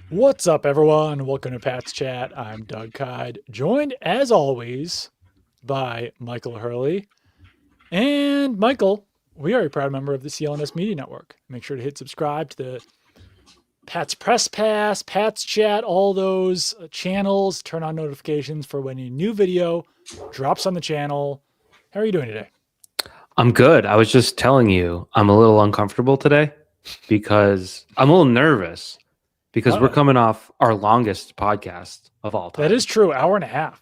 What's up, everyone? Welcome to Pat's Chat. I'm Doug Kyed, joined as always by Michael Hurley. And Michael, we are a proud member of the CLNS Media Network. Make sure to hit subscribe to the Pat's Press Pass, Pat's Chat, all those channels. Turn on notifications for when a new video drops on the channel. How are you doing today? I'm good. I was just telling you, I'm a little uncomfortable today because I'm a little nervous because we're coming off our longest podcast of all time. That is true. Hour and a half.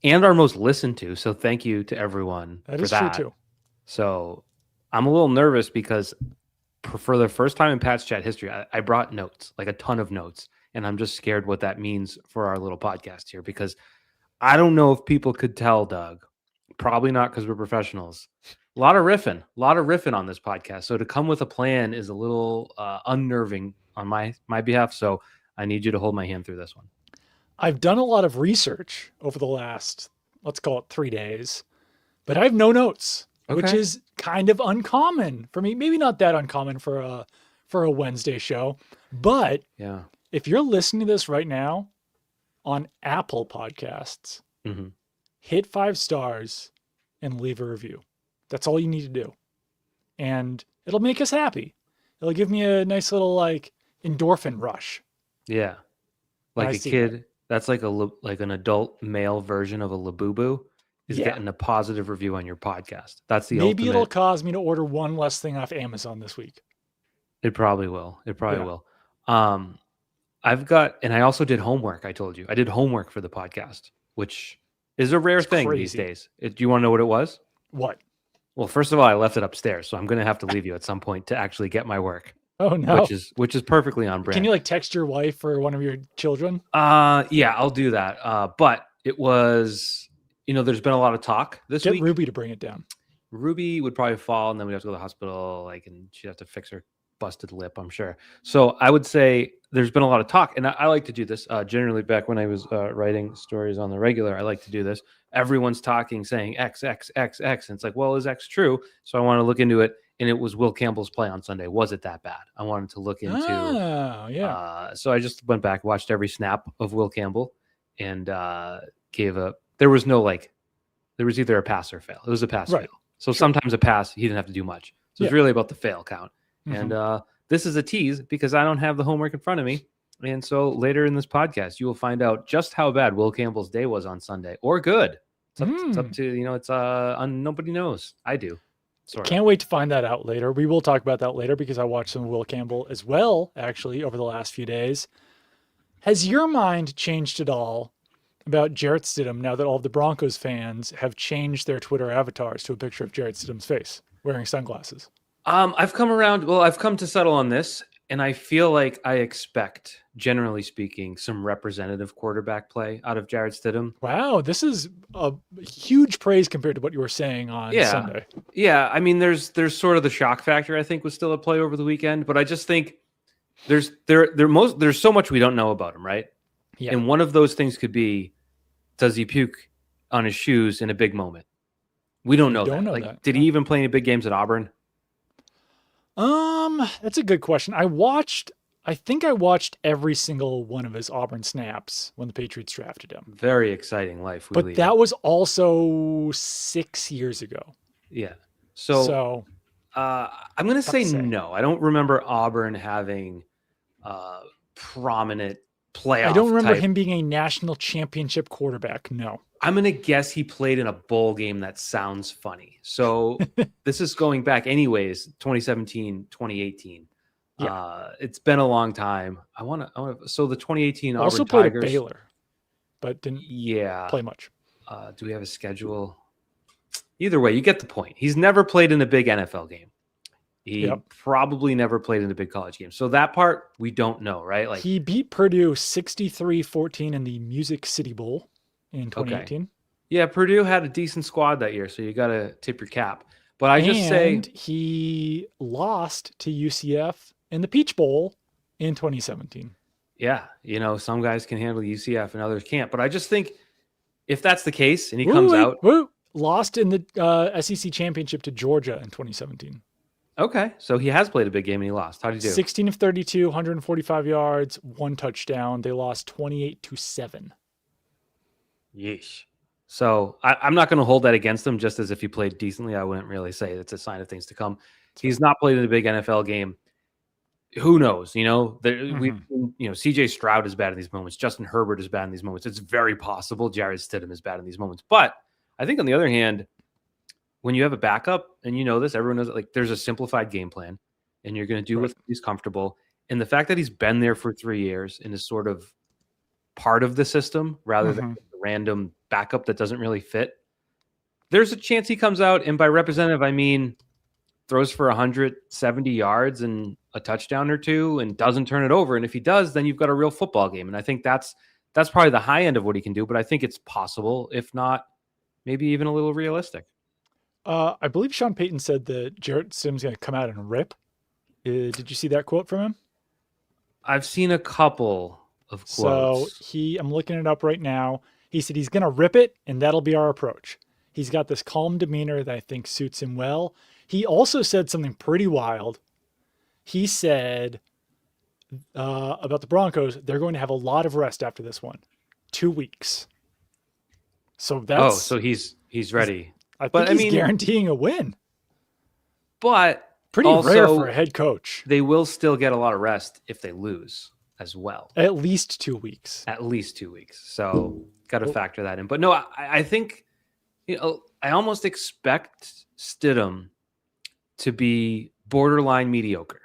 And our most listened to. So thank you to everyone That for is that. true too. So I'm a little nervous because for the first time in Pat's Chat history, I brought notes, like a ton of notes. And I'm just scared what that means for our little podcast here because I don't know if people could tell, Doug. Probably not because we're professionals. A lot of riffing on this podcast. So to come with a plan is a little unnerving on my behalf. So I need you to hold my hand through this one. I've done a lot of research over the last, let's call it 3 days, but I have no notes, which is kind of uncommon for me. Maybe not that uncommon for a Wednesday show, but yeah, if you're listening to this right now on Apple Podcasts, hit 5 stars and leave a review. That's all you need to do. And it'll make us happy. It'll give me a nice little like endorphin rush. Yeah. Like a kid, that's like an adult male version of a Labubu is getting a positive review on your podcast. That's the Maybe ultimate. It'll cause me to order one less thing off Amazon this week. It probably will. Will. And I also did homework. I told you I did homework for the podcast, which is a rare thing these days. Do you want to know what it was? What? Well, first of all, I left it upstairs, so I'm going to have to leave you at some point to actually get my work. Oh no! Which is perfectly on brand. Can you like text your wife or one of your children? Yeah, I'll do that. But it was, there's been a lot of talk this week. Get Ruby to bring it down. Ruby would probably fall, and then we'd have to go to the hospital, and she'd have to fix her busted lip, I'm sure. So I would say there's been a lot of talk, and I like to do this. Generally, back when I was writing stories on the regular, I like to do this. Everyone's talking, saying X, X, X, X. And it's like, well, is X true? So I want to look into it. And it was Will Campbell's play on Sunday. Was it that bad? I wanted to look into. So I just went back, watched every snap of Will Campbell, and there was either a pass or fail. It was a pass fail. So sometimes a pass, he didn't have to do much. So it's really about the fail count. And this is a tease because I don't have the homework in front of me. And so later in this podcast, you will find out just how bad Will Campbell's day was on Sunday, or good. It's up to, nobody knows. I do. Can't wait to find that out later. We will talk about that later because I watched some Will Campbell as well, actually, over the last few days. Has your mind changed at all about Jarrett Stidham now that all of the Broncos fans have changed their Twitter avatars to a picture of Jarrett Stidham's face wearing sunglasses? I've come around. Well, I've come to settle on this, and I feel like I expect, generally speaking, some representative quarterback play out of Jarrett Stidham. Wow, this is a huge praise compared to what you were saying on Sunday. Yeah, I mean, there's sort of the shock factor, I think, was still at play over the weekend, but I just think there's so much we don't know about him, right? Yeah. And one of those things could be, does he puke on his shoes in a big moment? We don't know that. Did he even play any big games at Auburn? That's a good question. I think I watched every single one of his Auburn snaps when the Patriots drafted him. Very exciting life. But that was also 6 years ago. Yeah. So I'm going to say no. I don't remember Auburn having prominent playoff. I don't remember him being a national championship quarterback. No. I'm going to guess he played in a bowl game that sounds funny. So this is going back anyways, 2017, 2018. Yeah. It's been a long time. So the 2018 Auburn also played Tigers, at Baylor, but didn't play much. Do we have a schedule? Either way, you get the point. He's never played in a big NFL game. He probably never played in a big college game. So that part we don't know, right? Like he beat Purdue 63-14 in the Music City Bowl in 2018. Yeah, Purdue had a decent squad that year, so you got to tip your cap. But I just say he lost to UCF in the Peach Bowl in 2017. Yeah, some guys can handle UCF and others can't. But I just think if that's the case and he comes out, lost in the SEC Championship to Georgia in 2017. Okay, so he has played a big game and he lost. How did he do? 16 of 32, 145 yards, 1 touchdown. They lost 28-7. Yeesh. So I'm not going to hold that against him. Just as if he played decently, I wouldn't really say it's a sign of things to come. He's not played in a big NFL game. Who knows? We CJ Stroud is bad in these moments. Justin Herbert is bad in these moments. It's very possible Jarrett Stidham is bad in these moments. But I think on the other hand, when you have a backup, and you know this, everyone knows it, like there's a simplified game plan, and you're going to do what he's comfortable. And the fact that he's been there for 3 years and is sort of part of the system rather than a random backup that doesn't really fit, there's a chance he comes out, and by representative, I mean throws for 170 yards and a touchdown or two and doesn't turn it over. And if he does, then you've got a real football game. And I think that's probably the high end of what he can do, but I think it's possible, if not maybe even a little realistic. I believe Sean Payton said that Jarrett Stidham's going to come out and rip. Did you see that quote from him? I've seen a couple of quotes. So I'm looking it up right now. He said he's going to rip it, and that'll be our approach. He's got this calm demeanor that I think suits him well. He also said something pretty wild. He said about the Broncos, they're going to have a lot of rest after this one. 2 weeks. So that's... so he's ready. I think he's guaranteeing a win. But pretty rare for a head coach. They will still get a lot of rest if they lose as well. At least 2 weeks. At least 2 weeks. So got to factor that in. But no, I think, I almost expect Stidham to be borderline mediocre.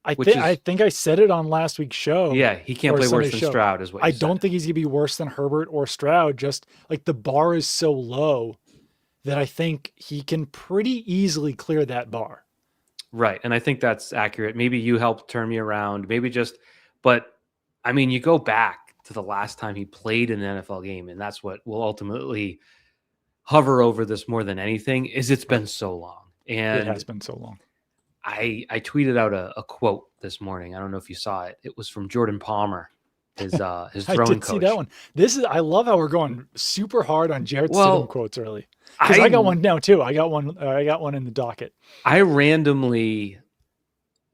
I think I said it on last week's show. Yeah, he can't play worse than Stroud is what you said. I don't think he's going to be worse than Herbert or Stroud. Just like the bar is so low that I think he can pretty easily clear that bar. Right. And I think that's accurate. Maybe you helped turn me around. But I mean, you go back to the last time he played in an NFL game, and that's what will ultimately hover over this more than anything, is it's been so long. And it has been so long. I tweeted out a quote this morning. I don't know if you saw it. It was from Jordan Palmer, his throwing coach. I did see that one. I love how we're going super hard on Jarrett Stidham quotes early. Because I got one now too. I got one in the docket. I randomly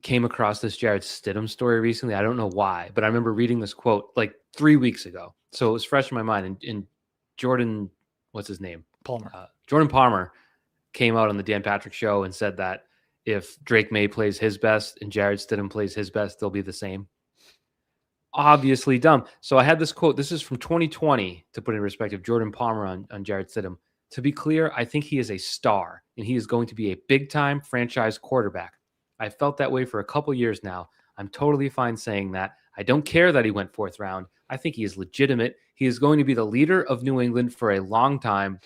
came across this Jarrett Stidham story recently. I don't know why, but I remember reading this quote like 3 weeks ago. So it was fresh in my mind. And Jordan, what's his name? Palmer. Jordan Palmer came out on the Dan Patrick Show and said that if Drake May plays his best and Jarrett Stidham plays his best, they'll be the same. Obviously dumb. So I had this quote. This is from 2020, to put in perspective, Jordan Palmer on Jarrett Stidham. To be clear, I think he is a star, and he is going to be a big-time franchise quarterback. I've felt that way for a couple years now. I'm totally fine saying that. I don't care that he went 4th round. I think he is legitimate. He is going to be the leader of New England for a long time,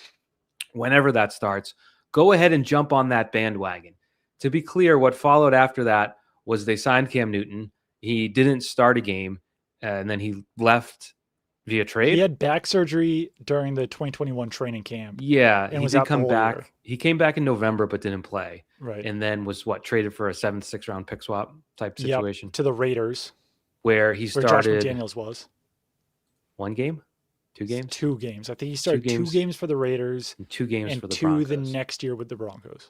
whenever that starts. Go ahead and jump on that bandwagon. To be clear, what followed after that was they signed Cam Newton. He didn't start a game, and then he left via trade. He had back surgery during the 2021 training camp. Yeah, and he did come back. Year. He came back in November but didn't play. Right. And then was traded for a 7th, 6th round pick swap type situation. To the Raiders. Where he started. Where Josh McDaniels was. 1 game? 2 games? 2 games. I think he started 2 games for the Raiders. And 2 games for the Broncos. And 2 the next year with the Broncos.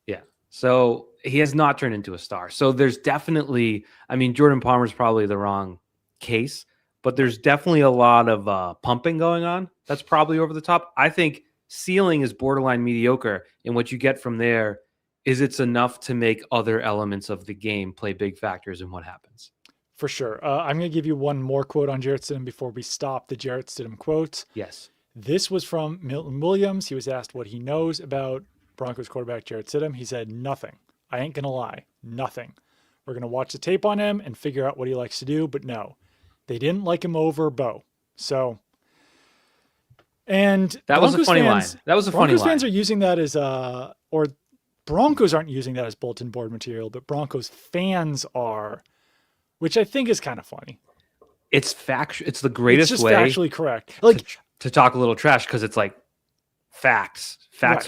Yeah. So he has not turned into a star. So there's definitely, Jordan Palmer's probably the wrong case, but there's definitely a lot of pumping going on. That's probably over the top. I think ceiling is borderline mediocre. And what you get from there is it's enough to make other elements of the game play big factors in what happens. For sure. I'm going to give you one more quote on Jarrett Stidham before we stop the Jarrett Stidham quotes. Yes. This was from Milton Williams. He was asked what he knows about Broncos quarterback Jarrett Stidham. He said, nothing. I ain't going to lie. Nothing. We're going to watch the tape on him and figure out what he likes to do, but no. They didn't like him over Bo. So, and that was a funny line. That was a funny line. Broncos fans are using that as, or Broncos aren't using that as bulletin board material, but Broncos fans are, which I think is kind of funny. It's factual. It's the greatest way. It's just factually correct. Like to talk a little trash because it's like facts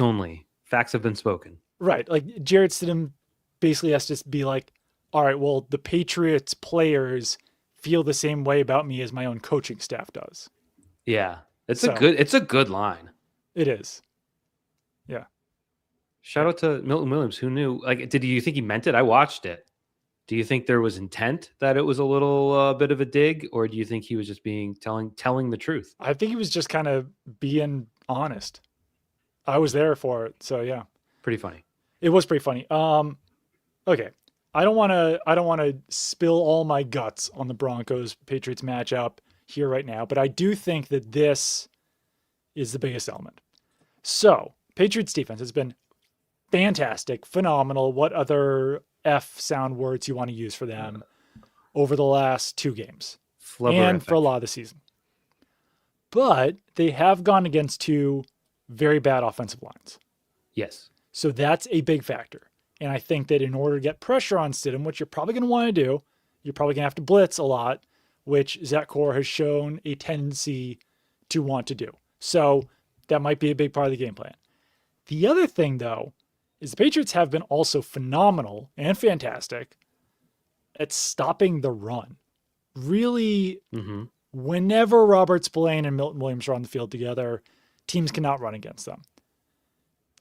only. Facts have been spoken. Right. Like Jarrett Stidham basically has to be like, all right, well, the Patriots players feel the same way about me as my own coaching staff does. Yeah. It's a good line. It is. Yeah. Shout out to Milton Williams. Who knew? Like, do you think he meant it? I watched it. Do you think there was intent that it was a little bit of a dig, or do you think he was just telling the truth? I think he was just kind of being honest. I was there for it, so yeah. Pretty funny. It was pretty funny. Okay. I don't want to spill all my guts on the Broncos Patriots matchup here right now, but I do think that this is the biggest element. So, Patriots defense has been fantastic, phenomenal. What other F sound words you want to use for them over the last 2 games and for a lot of the season. But they have gone against 2 very bad offensive lines. Yes. So that's a big factor. And I think that in order to get pressure on Stidham, which you're probably going to want to do, you're probably going to have to blitz a lot, which Zach Core has shown a tendency to want to do. So that might be a big part of the game plan. The other thing, though, is the Patriots have been also phenomenal and fantastic at stopping the run. Really, whenever Robert Spillane and Milton Williams are on the field together, teams cannot run against them.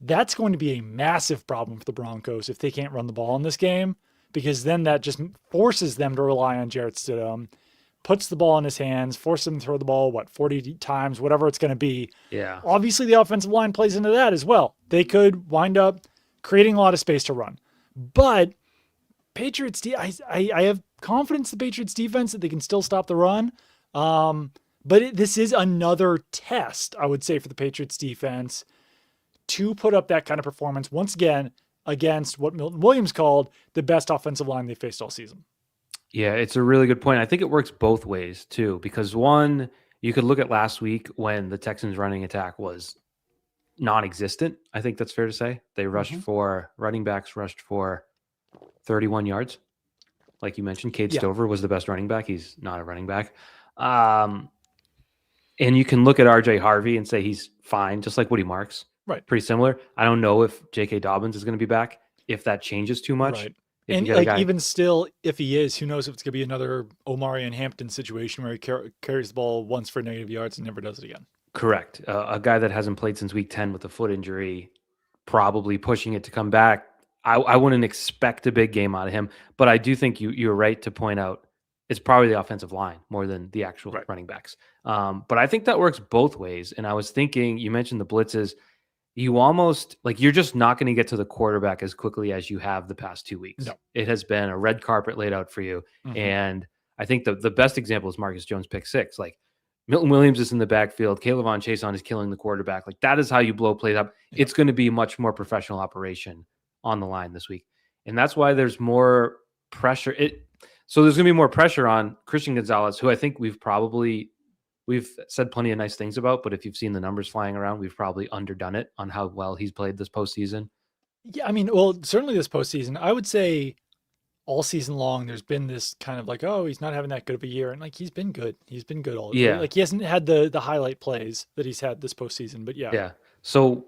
That's going to be a massive problem for the Broncos if they can't run the ball in this game, because then that just forces them to rely on Jarrett Stidham, puts the ball in his hands, forces him to throw the ball, 40 times, whatever it's going to be. Yeah. Obviously, the offensive line plays into that as well. They could wind up creating a lot of space to run. But Patriots, I have confidence in the Patriots defense that they can still stop the run. But this is another test, I would say, for the Patriots defense to put up that kind of performance once again against what Milton Williams called the best offensive line they faced all season. Yeah, it's a really good point. I think it works both ways too, because one, you could look at last week when the Texans running attack was non-existent. I think that's fair to say. They rushed for running backs, rushed for 31 yards. Like you mentioned, Cade Stover was the best running back. He's not a running back. And you can look at RJ Harvey and say he's fine, just like Woody Marks. Right. Pretty similar. I don't know if J.K. Dobbins is going to be back, if that changes too much. Right. And like even still, if he is, who knows if it's going to be another Omari and Hampton situation where he carries the ball once for negative yards and never does it again. Correct. A guy that hasn't played since week 10 with a foot injury, probably pushing it to come back. I wouldn't expect a big game out of him, but I do think you're right to point out it's probably the offensive line more than the actual running backs. But I think that works both ways. And I was thinking, you mentioned the blitzes. You almost you're just not going to get to the quarterback as quickly as you have the past 2 weeks. No. It has been a red carpet laid out for you. And I think the best example is Marcus Jones pick 6. Like Milton Williams is in the backfield. Kayvon Chason is killing the quarterback. Like that is how you blow plays up. Yeah. It's going to be a much more professional operation on the line this week. And that's why there's more pressure. So there's going to be more pressure on Christian Gonzalez, who I think we've said plenty of nice things about, but if you've seen the numbers flying around, we've probably underdone it on how well he's played this postseason. Yeah, I mean, well, certainly this postseason, I would say all season long, there's been this kind of he's not having that good of a year. And he's been good. He's been good all year. He hasn't had the highlight plays that he's had this postseason, but yeah. Yeah. So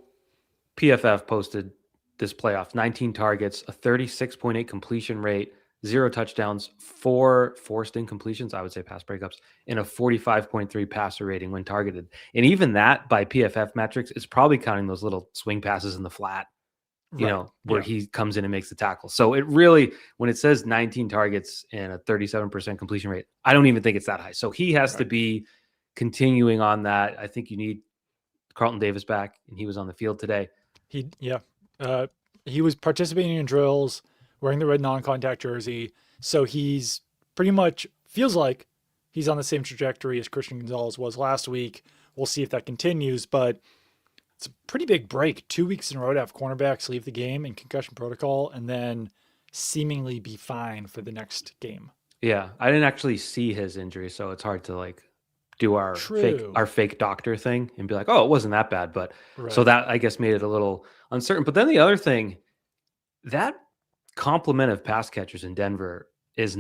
PFF posted this playoff, 19 targets, a 36.8 completion rate, 0 touchdowns, 4 forced incompletions, I would say pass breakups, and a 45.3 passer rating when targeted. And even that, by PFF metrics, is probably counting those little swing passes in the flat, where he comes in and makes the tackle. So it really, when it says 19 targets and a 37% completion rate, I don't even think it's that high. So he has to be continuing on that. I think you need Carlton Davis back, and he was on the field today. He was participating in drills, wearing the red non-contact jersey. So he's pretty much feels like he's on the same trajectory as Christian Gonzalez was last week. We'll see if that continues, but it's a pretty big break. 2 weeks in a row to have cornerbacks leave the game in concussion protocol and then seemingly be fine for the next game. Yeah. I didn't actually see his injury, so it's hard to do our fake doctor thing and be like, oh, it wasn't that bad. But so that I guess made it a little uncertain. But then the other thing, that complement of pass catchers in Denver is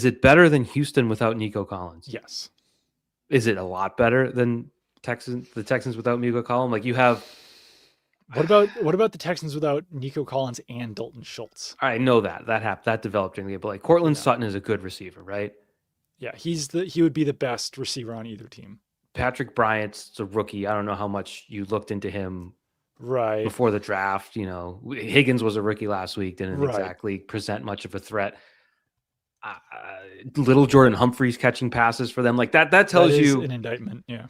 it better than Houston without Nico Collins? Yes. Is it a lot better than the Texans without Nico Collins? You have what about the Texans without Nico Collins and Dalton Schultz? I know that developed during the game, but Cortland Sutton is a good receiver, right? Yeah, he would be the best receiver on either team. Patrick Bryant's a rookie. I don't know how much you looked into him Right. before the draft. You know, Higgins was a rookie last week, didn't Right. exactly present much of a threat. Little Jordan Humphreys catching passes for them, like that tells That is you an indictment. Yeah.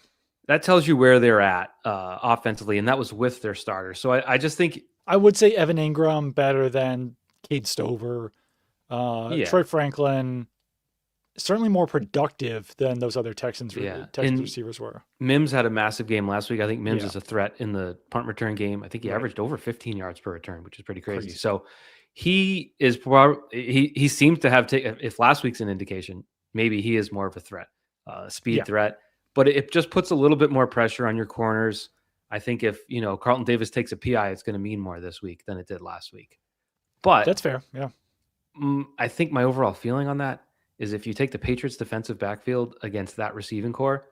that tells you where they're at offensively, and that was with their starter. So I just think I would say Evan Ingram better than Cade Stover. Troy Franklin, certainly more productive than those other Texans receivers were. Mims had a massive game last week. I think Mims is a threat in the punt return game. I think he averaged over 15 yards per return, which is pretty crazy. So he is he seems to have if last week's an indication, maybe he is more of a threat, speed threat. But it just puts a little bit more pressure on your corners. I think if Carlton Davis takes a PI, it's going to mean more this week than it did last week. But that's fair. Yeah. I think my overall feeling on that is if you take the Patriots defensive backfield against that receiving core,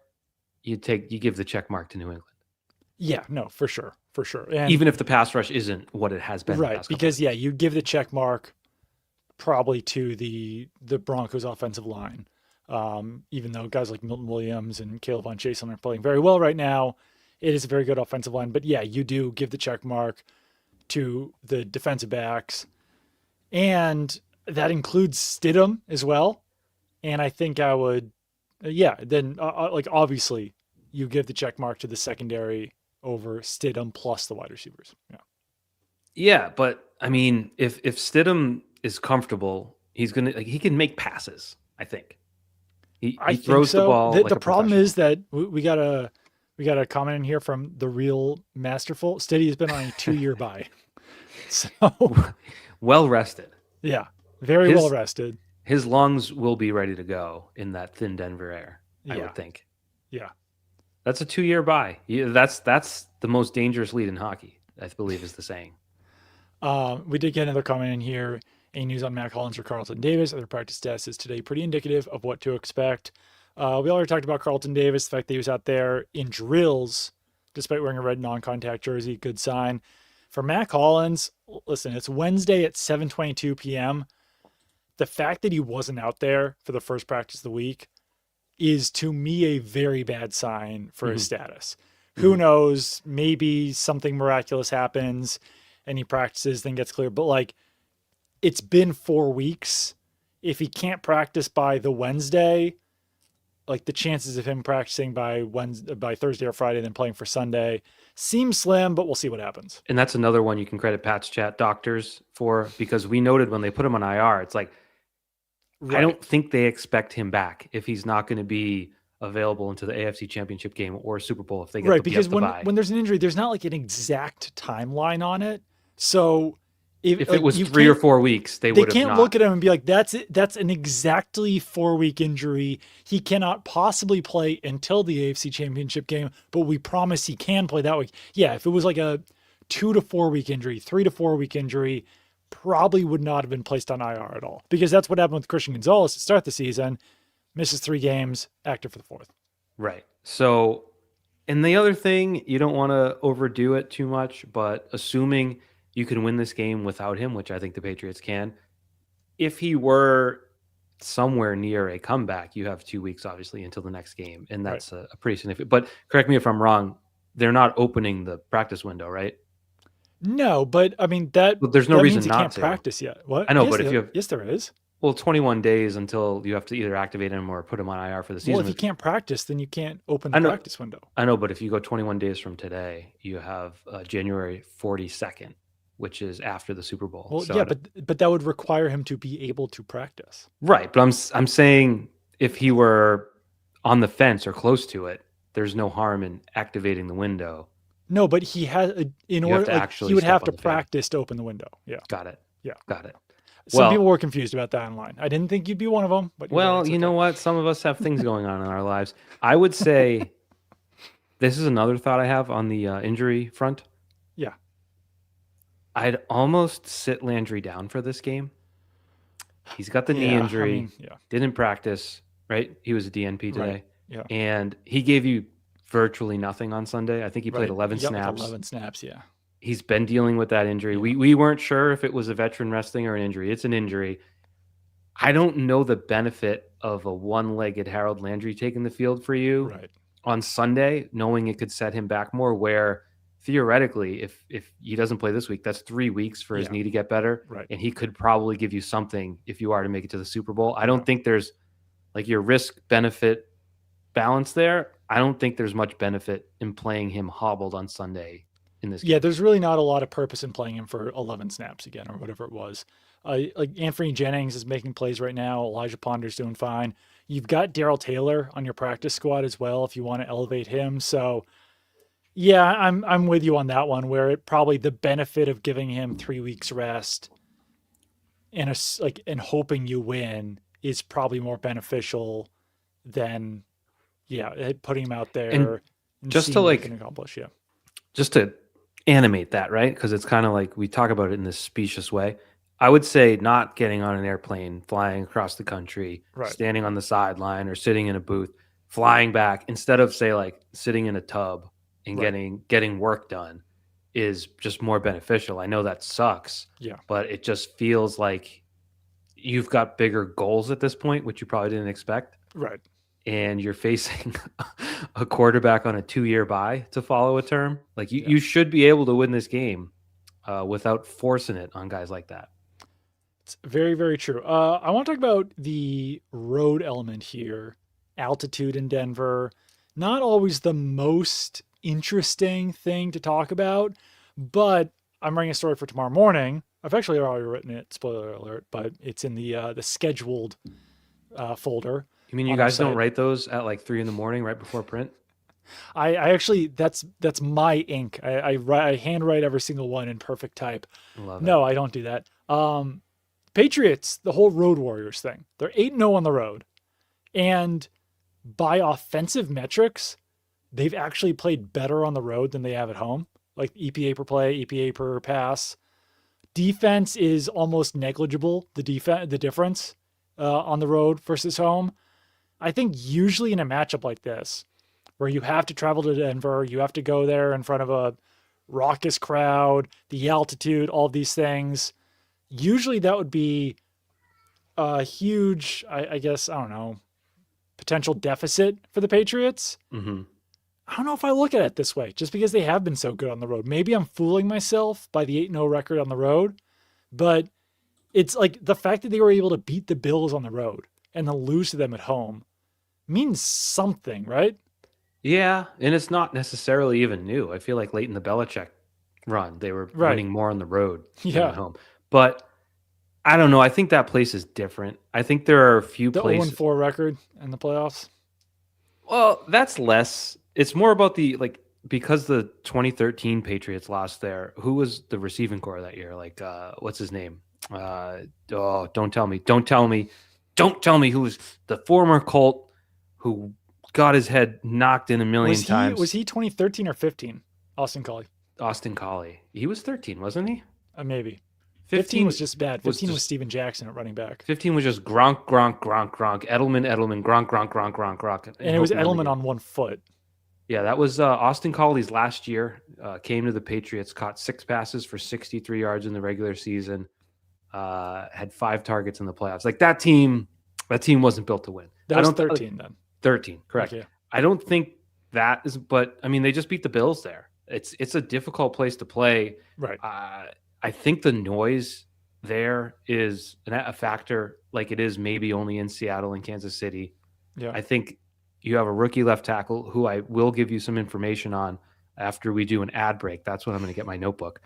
you give the check mark to New England. Yeah, no, for sure. And even if the pass rush isn't what it has been. Right, because you give the check mark probably to the Broncos offensive line. Even though guys like Milton Williams and Caleb Von Chasen are playing very well right now, it is a very good offensive line. But yeah, you do give the check mark to the defensive backs. And that includes Stidham as well. And I think I would, then obviously you give the check mark to the secondary over Stidham plus the wide receivers. Yeah. Yeah, but I mean, if Stidham is comfortable, he can make passes, I think. He throws the ball. The problem is that we got a comment in here from the real masterful. Stiddy has been on a 2-year bye. So well rested. Yeah. Very well rested. His lungs will be ready to go in that thin Denver air, I would think. Yeah. That's a 2-year bye. That's the most dangerous lead in hockey, I believe is the saying. We did get another comment in here. Any news on Mac Hollins or Carlton Davis? Other practice tests is today pretty indicative of what to expect. We already talked about Carlton Davis, the fact that he was out there in drills, despite wearing a red non-contact jersey. Good sign. For Mac Hollins, listen, it's Wednesday at 7:22 p.m. The fact that he wasn't out there for the first practice of the week is, to me, a very bad sign for his status. Who knows? Maybe something miraculous happens and he practices, then gets clear. But it's been 4 weeks. If he can't practice by the Wednesday, the chances of him practicing by Thursday or Friday, then playing for Sunday, seems slim, but we'll see what happens. And that's another one you can credit Pat's Chat doctors for, because we noted when they put him on IR, it's like, I don't think they expect him back if he's not going to be available into the AFC Championship game or Super Bowl if they get because when there's an injury, there's not an exact timeline on it. So if it was 3 or 4 weeks, they would have not. They can't look at him and be like, that's an exactly 4-week injury. He cannot possibly play until the AFC Championship game, but we promise he can play that week. Yeah, if it was like a 2 to 4 week injury, 3 to 4 week injury, probably would not have been placed on IR at all, because that's what happened with Christian Gonzalez to start the season. Misses 3 games, active for the 4th. Right. So, and the other thing, you don't want to overdo it too much, but assuming you can win this game without him, which I think the Patriots can, if he were somewhere near a comeback, you have 2 weeks, obviously, until the next game. And that's a pretty significant, but correct me if I'm wrong, they're not opening the practice window, right? No, but I mean, there's no reason means he not can't to practice yet. What? I know, but if you have, yes, there is. Well, 21 days until you have to either activate him or put him on IR for the season. Well, if you can't practice, then you can't open the practice window. I know, but if you go 21 days from today, you have January 42nd, which is after the Super Bowl. Well, so but that would require him to be able to practice. Right, but I'm saying if he were on the fence or close to it, there's no harm in activating the window. No, but he has he would have to practice to open the window. Yeah. Got it. Yeah. Got it. Some people were confused about that online. I didn't think you'd be one of them. But you know what? Some of us have things going on in our lives. I would say this is another thought I have on the injury front. Yeah. I'd almost sit Landry down for this game. He's got the knee injury. Didn't practice, right? He was a DNP today. Right. Yeah. And he gave you virtually nothing on Sunday. I think he played 11 snaps. 11 snaps, yeah. He's been dealing with that injury. Yeah. We weren't sure if it was a veteran resting or an injury. It's an injury. I don't know the benefit of a one-legged Harold Landry taking the field for you on Sunday, knowing it could set him back more, where theoretically, if he doesn't play this week, that's 3 weeks for his knee to get better. Right. And he could probably give you something if you are to make it to the Super Bowl. I don't think there's like your risk benefit balance there. I don't think there's much benefit in playing him hobbled on Sunday in this game. Yeah, there's really not a lot of purpose in playing him for 11 snaps again or whatever it was. Like Anthony Jennings is making plays right now. Elijah Ponder's doing fine. You've got Darrell Taylor on your practice squad as well if you want to elevate him. So yeah, I'm with you on that one, where it probably the benefit of giving him 3 weeks rest and and hoping you win is probably more beneficial than putting him out there and just to like accomplish. Just to animate that, right? Because it's kind of like we talk about it in this specious way. I would say not getting on an airplane, flying across the country, standing on the sideline or sitting in a booth, flying back instead of say like sitting in a tub and getting work done is just more beneficial. I know that sucks, but it just feels like you've got bigger goals at this point, which you probably didn't expect. Right. And you're facing a quarterback on a 2-year bye to follow a term. Like you should be able to win this game without forcing it on guys like that. It's very, very true. I want to talk about the road element here. Altitude in Denver. Not always the most interesting thing to talk about, but I'm writing a story for tomorrow morning. I've actually already written it, spoiler alert, but it's in the scheduled folder. You mean you guys don't write those at like 3 a.m. right before print? I actually, that's my ink. I handwrite every single one in perfect type. No, I don't do that. Patriots, the whole Road Warriors thing. They're 8-0 on the road. And by offensive metrics, they've actually played better on the road than they have at home. Like EPA per play, EPA per pass. Defense is almost negligible, the difference on the road versus home. I think usually in a matchup like this, where you have to travel to Denver, you have to go there in front of a raucous crowd, the altitude, all these things, usually that would be a huge, I guess, I don't know, potential deficit for the Patriots. Mm-hmm. I don't know if I look at it this way, just because they have been so good on the road. Maybe I'm fooling myself by the 8-0 record on the road, but it's like the fact that they were able to beat the Bills on the road and then lose to them at home means something, right? Yeah, and it's not necessarily even new. I feel like late in the Belichick run, they were winning more on the road than at home. But I don't know. I think that place is different. I think there are a few places. The 0-4 record in the playoffs? Well, that's less. It's more about because the 2013 Patriots lost there. Who was the receiving core that year? Like, what's his name? Don't tell me. Don't tell me who was the former Colt who got his head knocked in a million times. Was he 2013 or 15? Austin Collie. He was 13, wasn't he? Maybe. 15 was just bad. 15 was Steven Jackson at running back. 15 was just Gronk, Edelman, Gronk. And it was Edelman on one foot. Yeah, that was Austin Colley's last year. Came to the Patriots, caught 6 passes for 63 yards in the regular season. Had 5 targets in the playoffs. Like that team wasn't built to win. That was 13 then. 13, correct. Okay. I don't think that is, but I mean, they just beat the Bills there. It's a difficult place to play. Right. I think the noise there is a factor, like it is maybe only in Seattle and Kansas City. Yeah. I think you have a rookie left tackle who I will give you some information on after we do an ad break. That's when I'm going to get my notebook.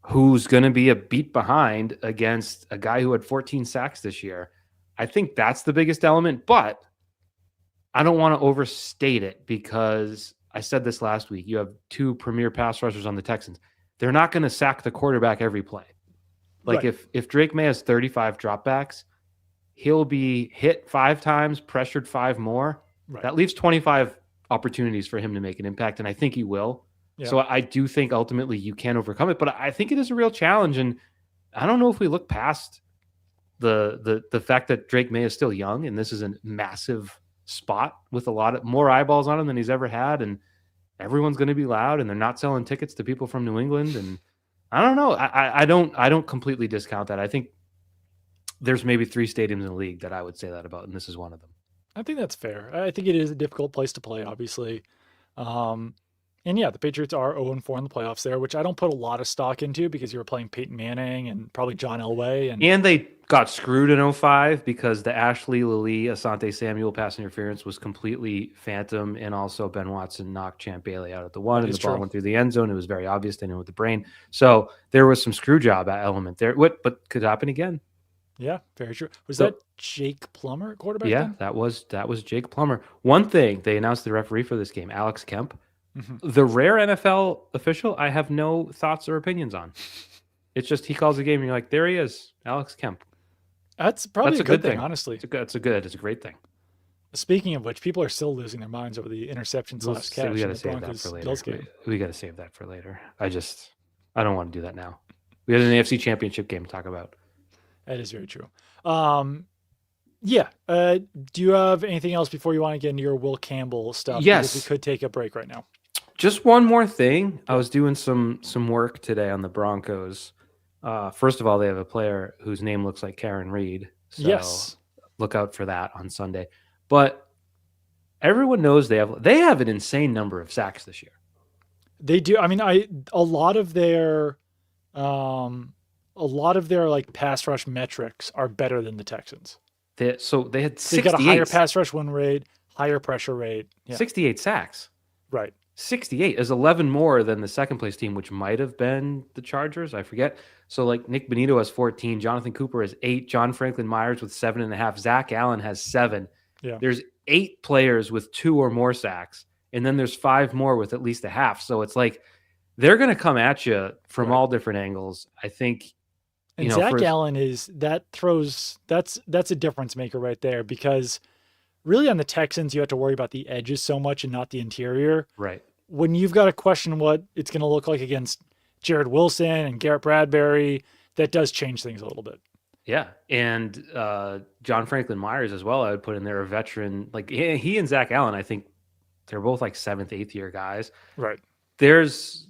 Who's going to be a beat behind against a guy who had 14 sacks this year. I think that's the biggest element, but I don't want to overstate it because I said this last week. You have 2 premier pass rushers on the Texans. They're not going to sack the quarterback every play. Like if Drake May has 35 dropbacks, he'll be hit 5 times, pressured 5 more. Right. That leaves 25 opportunities for him to make an impact, and I think he will. Yeah. So I do think ultimately you can overcome it, but I think it is a real challenge, and I don't know if we look past the fact that Drake May is still young, and this is a massive spot with a lot of more eyeballs on him than he's ever had, and everyone's going to be loud, and they're not selling tickets to people from New England, and I don't know. I don't completely discount that. I think there's maybe 3 stadiums in the league that I would say that about, and this is one of them. I think that's fair. I think it is a difficult place to play, obviously. Um, and yeah, the Patriots are 0-4 in the playoffs there, which I don't put a lot of stock into because you were playing Peyton Manning and probably John Elway. And they got screwed in '05 because the Ashley Lilly Asante Samuel pass interference was completely phantom, and also Ben Watson knocked Champ Bailey out at the one, and the ball went through the end zone. It was very obvious they knew with the brain. So there was some screw job element there. But could happen again. Yeah, very true. Was that Jake Plummer at quarterback? Yeah, then? that was Jake Plummer. One thing, they announced the referee for this game, Alex Kemp. Mm-hmm. The rare NFL official I have no thoughts or opinions on. It's just he calls the game and you're like, there he is, Alex Kemp. That's probably a good thing, honestly. It's a great thing. Speaking of which, people are still losing their minds over the interception / catch we in got to the save Broncos that for Bills later. game. We got to save that for later. I don't want to do that now. We had an AFC Championship game to talk about. That is very true. Yeah. Do you have anything else before you want to get into your Will Campbell stuff? Yes. Because we could take a break right now. Just one more thing. I was doing some work today on the Broncos. First of all, they have a player whose name looks like Karen Reed. So yes. Look out for that on Sunday. But everyone knows they have an insane number of sacks this year. They do. I mean, a lot of their like pass rush metrics are better than the Texans. They had 68. They got a higher pass rush win rate, higher pressure rate. Yeah. 68 sacks. Right. 68 is 11 more than the second place team, which might have been the Chargers. I forget. So like Nick Bonito has 14, Jonathan Cooper has 8, John Franklin Myers with 7.5, Zach Allen has 7. Yeah. There's 8 players with 2 or more sacks, and then there's 5 more with at least a half. So it's like they're going to come at you from all different angles. I think. And Zach Allen that's a difference maker right there, because really on the Texans, you have to worry about the edges so much and not the interior. Right. When you've got to question what it's going to look like against Jared Wilson and Garrett Bradbury, that does change things a little bit. Yeah. And John Franklin Myers as well, I would put in there, a veteran. Like he and Zach Allen, I think they're both like 7th, 8th year guys. Right. There's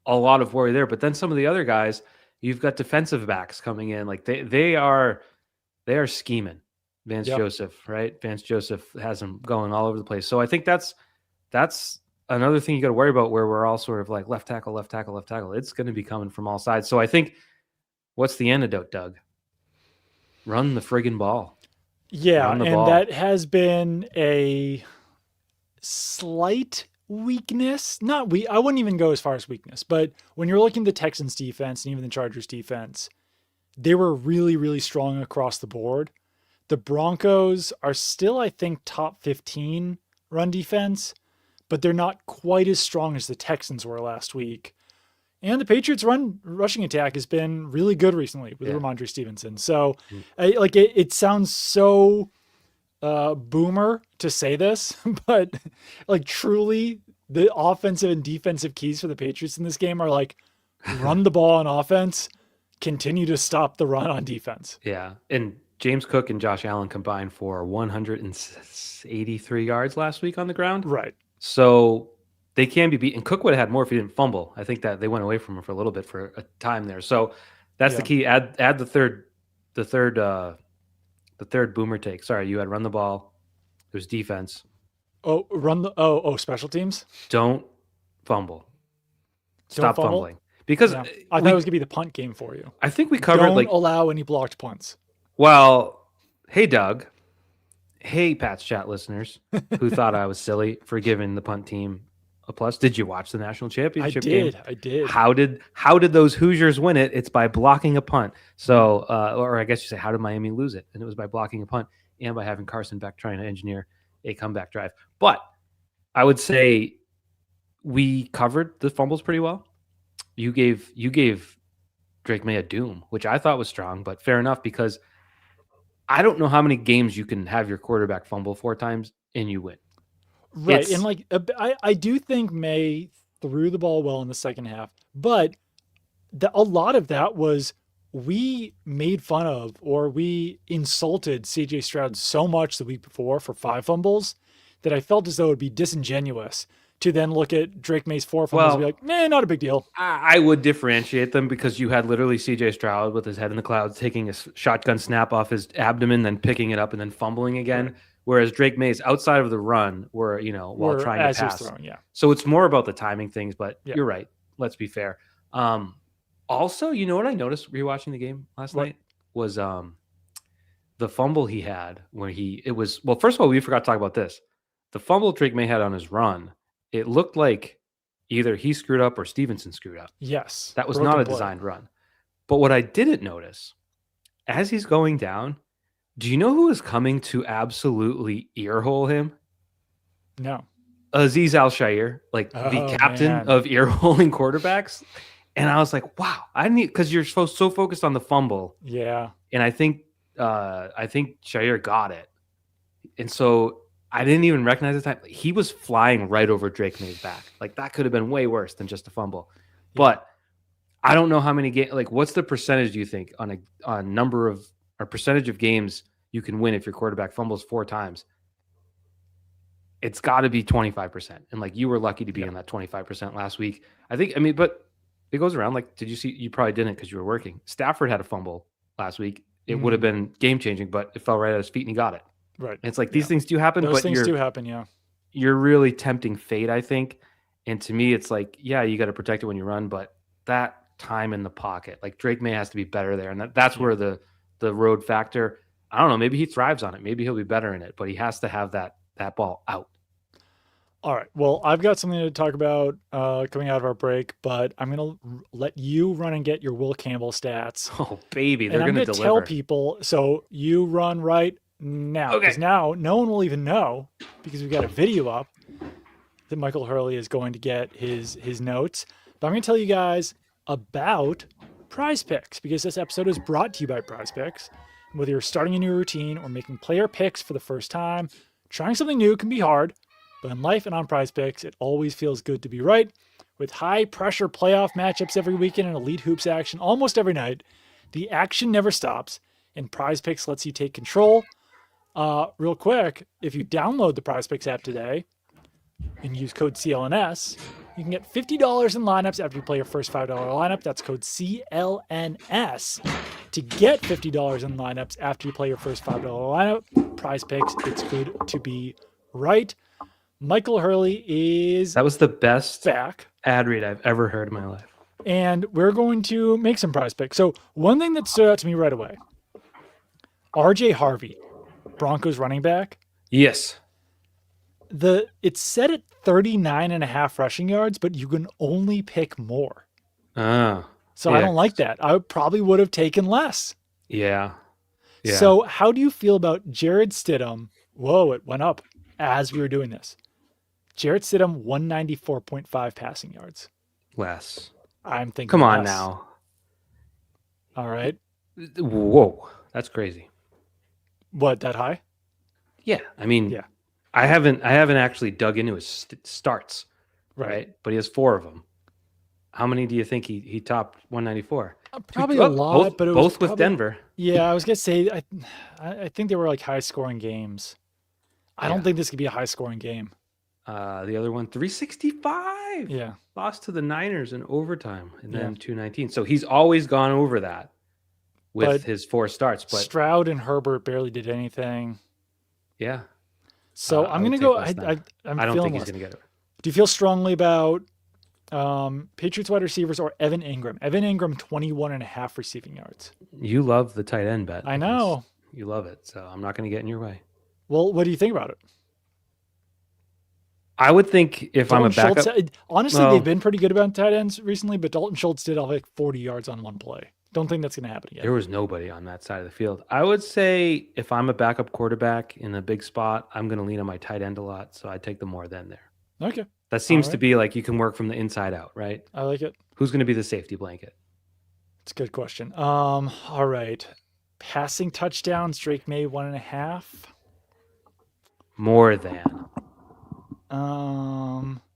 a lot of worry there. But then some of the other guys, you've got defensive backs coming in. Like they are scheming. Vance Joseph, right? Vance Joseph has them going all over the place. So I think that's another thing you got to worry about, where we're all sort of like left tackle, left tackle, left tackle. It's going to be coming from all sides. So I think, what's the antidote, Doug? Run the friggin' ball. Yeah, and that has been a slight weakness. I wouldn't even go as far as weakness, but when you're looking at the Texans defense and even the Chargers defense, they were really, really strong across the board. The Broncos are still, I think, top 15 run defense, but they're not quite as strong as the Texans were last week. And the Patriots' rushing attack has been really good recently with Ramondre Stevenson. So, it sounds so boomer to say this, but like truly, the offensive and defensive keys for the Patriots in this game are like run the ball on offense, continue to stop the run on defense. Yeah, and James Cook and Josh Allen combined for 183 yards last week on the ground. Right. So they can be beaten. Cook would have had more if he didn't fumble. I think that they went away from him for a little bit for a time there. So that's the key. Add the third boomer take. Sorry, you had run the ball. There's defense. Special teams. Don't fumble. Stop fumbling. Because I thought it was gonna be the punt game for you. I think we covered Don't allow any blocked punts. Well, hey Doug. Hey Pat's chat listeners who thought I was silly for giving the punt team a plus. Did you watch the national championship game? I did. How did those Hoosiers win it? It's by blocking a punt. So, or I guess you say, how did Miami lose it? And it was by blocking a punt and by having Carson Beck trying to engineer a comeback drive. But I would say we covered the fumbles pretty well. You gave Drake May a doom, which I thought was strong, but fair enough, because I don't know how many games you can have your quarterback fumble 4 times and you win. Right. And I do think May threw the ball well in the second half, but a lot of that was we made fun of or we insulted CJ Stroud so much the week before for 5 fumbles that I felt as though it would be disingenuous to then look at Drake May's 4 fumbles and be like, not a big deal. I would differentiate them because you had literally CJ Stroud with his head in the clouds taking a shotgun snap off his abdomen, then picking it up and then fumbling again. Right. Whereas Drake May's outside of the run were, while trying to pass. Throwing, yeah. So it's more about the timing things, but you're right. Let's be fair. Also, you know what I noticed rewatching the game last night was the fumble he had when first of all, we forgot to talk about this. The fumble Drake May had on his run, it looked like either he screwed up or Stevenson screwed up. Yes. That was not a designed run. But what I didn't notice, as he's going down, do you know who is coming to absolutely earhole him? No. Azeez Al-Shaair, the captain of earholing quarterbacks. And I was like, wow, because you're so focused on the fumble. Yeah. And I think Shaair got it. And so I didn't even recognize the time. He was flying right over Drake May's back. That could have been way worse than just a fumble. Yeah. But I don't know how many games. What's the percentage do you think on a number of or percentage of games you can win if your quarterback fumbles 4 times? It's got to be 25%. And you were lucky to be in that 25% last week. But it goes around. Did you see? You probably didn't because you were working. Stafford had a fumble last week. It would have been game changing, but it fell right at his feet and he got it. Right. And it's these things do happen. Those things do happen. Yeah. You're really tempting fate, I think. And to me, it's you got to protect it when you run, but that time in the pocket, Drake May has to be better there. And that's where the road factor, I don't know, maybe he thrives on it. Maybe he'll be better in it, but he has to have that ball out. All right. Well, I've got something to talk about coming out of our break, but I'm going to let you run and get your Will Campbell stats. Oh, baby. They're going to deliver. Tell people. So you run right now. Because now no one will even know because we've got a video up that Michael Hurley is going to get his notes. But I'm going to tell you guys about PrizePicks because this episode is brought to you by PrizePicks. Whether you're starting a new routine or making player picks for the first time, trying something new can be hard. But in life and on PrizePicks, it always feels good to be right. With high-pressure playoff matchups every weekend and elite hoops action almost every night, the action never stops, and PrizePicks lets you take control. Real quick, if you download the PrizePicks app today and use code CLNS, you can get $50 in lineups after you play your first $5 lineup. That's code CLNS to get $50 in lineups after you play your first $5 lineup. PrizePicks, it's good to be right. Michael Hurley is That was the best back ad read I've ever heard in my life. And we're going to make some prize picks. So one thing that stood out to me right away, RJ Harvey, Broncos running back. Yes. It's set at 39.5 rushing yards, but you can only pick more. So I don't like that. I probably would have taken less. Yeah. So how do you feel about Jarrett Stidham? Whoa, it went up as we were doing this. Jarrett Stidham, 194.5 passing yards. Less. I'm thinking Come on less. now. All right. Whoa. That's crazy. What, that high? Yeah. I haven't actually dug into his starts. Right. But he has 4 of them. How many do you think he topped 194? Probably a lot, but it was both with Denver. Yeah, I was gonna say I think they were high scoring games. I don't think this could be a high scoring game. The other one, 365. Yeah. Lost to the Niners in overtime and then 219. So he's always gone over that with his 4 starts. But Stroud and Herbert barely did anything. Yeah. So I'm going to go. I don't think he's going to get it. Do you feel strongly about Patriots wide receivers or Evan Ingram? Evan Ingram, 21.5 receiving yards. You love the tight end bet. I know. You love it. So I'm not going to get in your way. Well, what do you think about it? I would think if I'm a backup. Honestly, they've been pretty good about tight ends recently, but Dalton Schultz did have 40 yards on one play. Don't think that's going to happen again. There was nobody on that side of the field. I would say if I'm a backup quarterback in a big spot, I'm going to lean on my tight end a lot. So I'd take the more than there. Okay. That seems to be you can work from the inside out, right? I like it. Who's going to be the safety blanket? It's a good question. All right. Passing touchdowns, Drake May, 1.5. More than.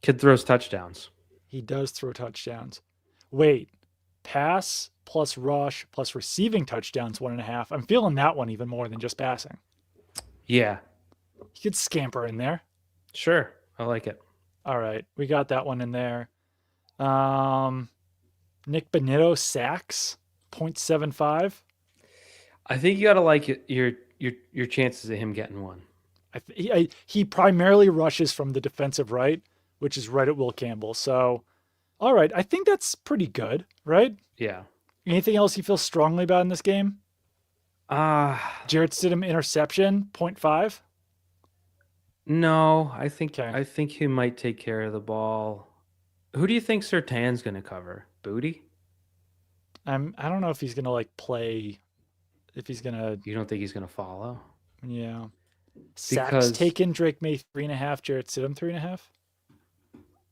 Kid throws touchdowns. He does throw touchdowns. Wait, pass plus rush plus receiving touchdowns, 1.5. I'm feeling that one even more than just passing. Yeah. You could scamper in there. Sure. I like it. All right, we got that one in there. Nick Benito sacks 0.75. I think you got to like your chances of him getting one. He primarily rushes from the defensive right, which is right at Will Campbell. So, all right, I think that's pretty good, right? Yeah. Anything else you feel strongly about in this game? Jarrett Stidham interception 0.5. No, Okay. I think he might take care of the ball. Who do you think Sertan's going to cover? Booty? I don't know if he's gonna like play. If he's gonna, You don't think he's going to follow? yeah. Sacks Because taken. Drake May 3.5. Jarrett Stidham 3.5.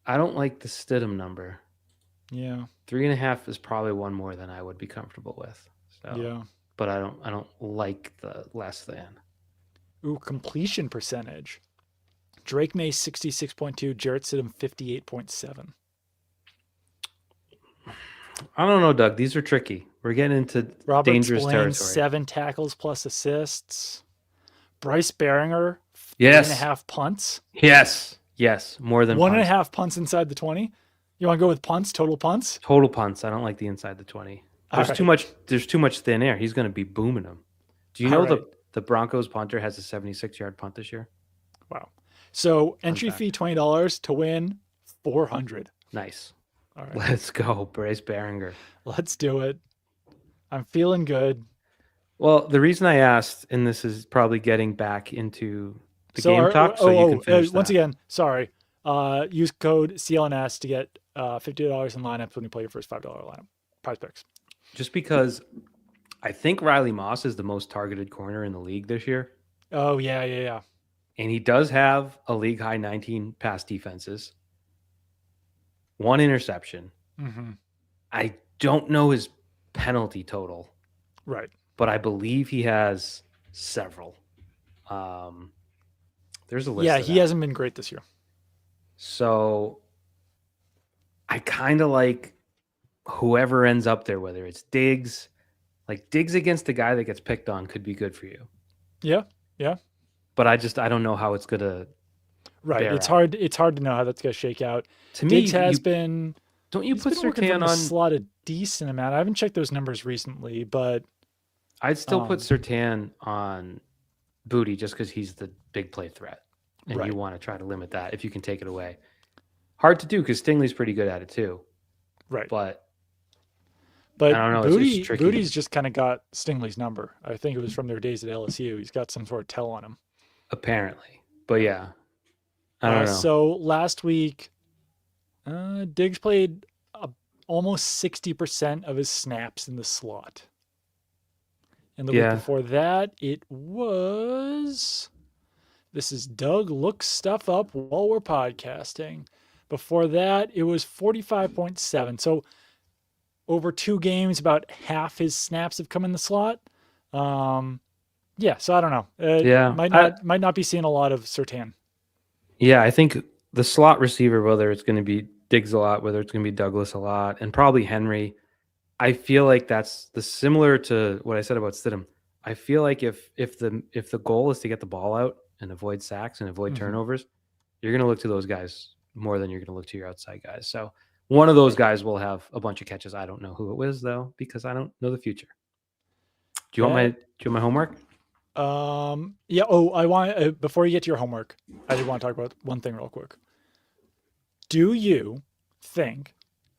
I don't like the Stidham number. Yeah. 3.5 is probably one more than I would be comfortable with. So, Yeah. but I don't like the less than. Ooh, completion percentage. Drake May 66.2. Jarrett Stidham 58.7. I don't know, Doug. These are tricky. We're getting into Robert dangerous Spillane, territory. 7 tackles plus assists. Bryce Baringer, Yes. 3.5 punts. Yes. More than One and a punts. half punts inside the 20. You want to go with punts, total punts? Total punts. I don't like the inside the 20. There's too much. There's too much thin air. He's going to be booming them. Do you know the Broncos punter has a 76-yard punt this year? Wow. So entry fee $20 to win $400. Nice. All right. Let's go, Bryce Baringer. Let's do it. I'm feeling good. Well, the reason I asked, and this is probably getting back into the game talk, so you can finish once again, sorry. Use code CLNS to get $50 in lineups when you play your first $5 lineup. PrizePicks. Just because I think Riley Moss is the most targeted corner in the league this year. Oh, yeah. And he does have a league high 19 pass defenses, 1 interception. Mm-hmm. I don't know his penalty total. Right. But I believe he has several. There's a list. Yeah, he hasn't been great this year. So I kind of like whoever ends up there, whether it's Diggs. Like Diggs against the guy that gets picked on could be good for you. Yeah. But I don't know how it's gonna. Right. It's hard to know how that's gonna shake out. To Diggs me, has been. Don't you put Sertan on the slot a decent amount? I haven't checked those numbers recently, but I'd still put Sertan on Booty just because he's the big play threat, and you want to try to limit that if you can take it away. Hard to do because Stingley's pretty good at it too. Right. But I don't know. Booty's just kind of got Stingley's number. I think it was from their days at LSU. He's got some sort of tell on him. Apparently. But yeah. I don't know. So last week, Diggs played almost 60% of his snaps in the slot. And the week before that, it was... This is Doug looks stuff up while we're podcasting. Before that, it was 45.7. So over 2 games, about half his snaps have come in the slot. Yeah, so I don't know. Might not be seeing a lot of Sertan. Yeah, I think the slot receiver, whether it's going to be Diggs a lot, whether it's going to be Douglas a lot, and probably Henry, I feel like that's similar to what I said about Stidham. I feel like if the goal is to get the ball out and avoid sacks and avoid turnovers, you're going to look to those guys more than you're going to look to your outside guys. So one of those guys will have a bunch of catches. I don't know who it was though, because I don't know the future. Do you want my homework? Yeah. Oh, I want before you get to your homework, I did want to talk about one thing real quick. Do you think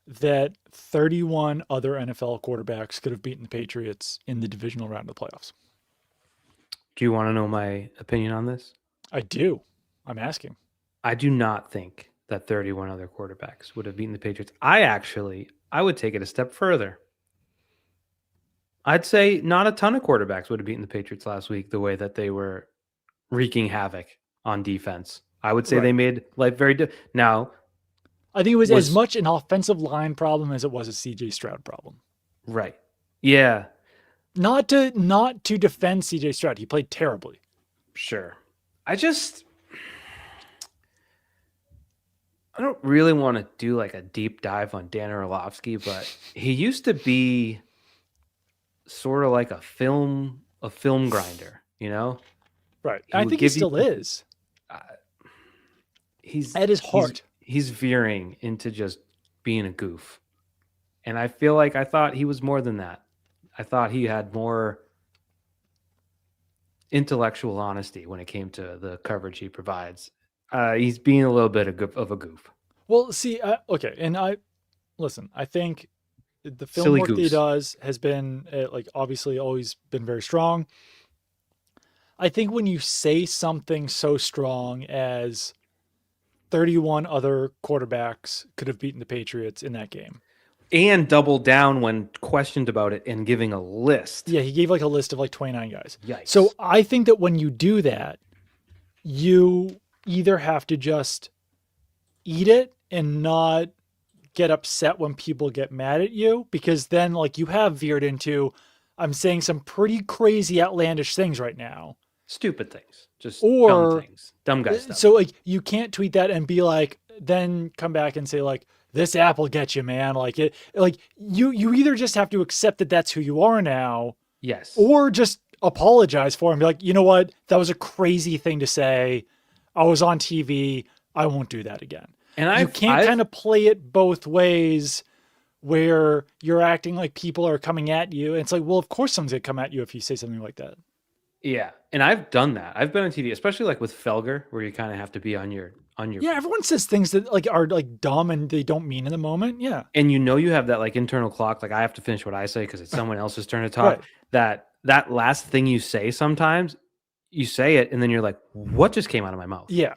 that 31 other NFL quarterbacks could have beaten the Patriots in the divisional round of the playoffs? Do you want to know my opinion on this? I do. I'm asking. I do not think that 31 other quarterbacks would have beaten the Patriots. I would take it a step further. I'd say not a ton of quarterbacks would have beaten the Patriots last week the way that they were wreaking havoc on defense. I would say they made life very difficult. Now, I think it was as much an offensive line problem as it was a CJ Stroud problem. Right. Yeah. Not to defend CJ Stroud. He played terribly. Sure. I don't really want to do like a deep dive on Dan Orlovsky, but he used to be sort of like a film grinder, you know? Right. I think he still is. He's at his heart. he's veering into just being a goof. And I feel like I thought he was more than that. I thought he had more intellectual honesty when it came to the coverage he provides. He's being a little bit of a goof. Well, see, okay, and listen. I think the film Silly work that he goose. does has been like obviously always been very strong. I think when you say something so strong as 31 other quarterbacks could have beaten the Patriots in that game. And double down when questioned about it and giving a list. Yeah, he gave like a list of like 29 guys. Yikes. So I think that when you do that, you either have to just eat it and not get upset when people get mad at you, because then like you have veered into, I'm saying some pretty crazy outlandish things right now. Stupid things. Just Or dumb things. Dumb guy stuff. So like you can't tweet that and be like, then come back and say like, this app will get you, man. Like it, like you either just have to accept that that's who you are now. Yes. Or just apologize for it and be like, you know what? That was a crazy thing to say. I was on TV. I won't do that again. And you can't kind of play it both ways where you're acting like people are coming at you. And it's like, well, of course someone's gonna come at you if you say something like that. Yeah. And I've done that. I've been on TV, especially like with Felger, where you kind of have to be on your Yeah, everyone says things that like are like dumb and they don't mean in the moment. Yeah. And you have that like internal clock, like I have to finish what I say because it's someone else's turn to talk. Right. That last thing you say, sometimes you say it and then you're like, what just came out of my mouth? Yeah.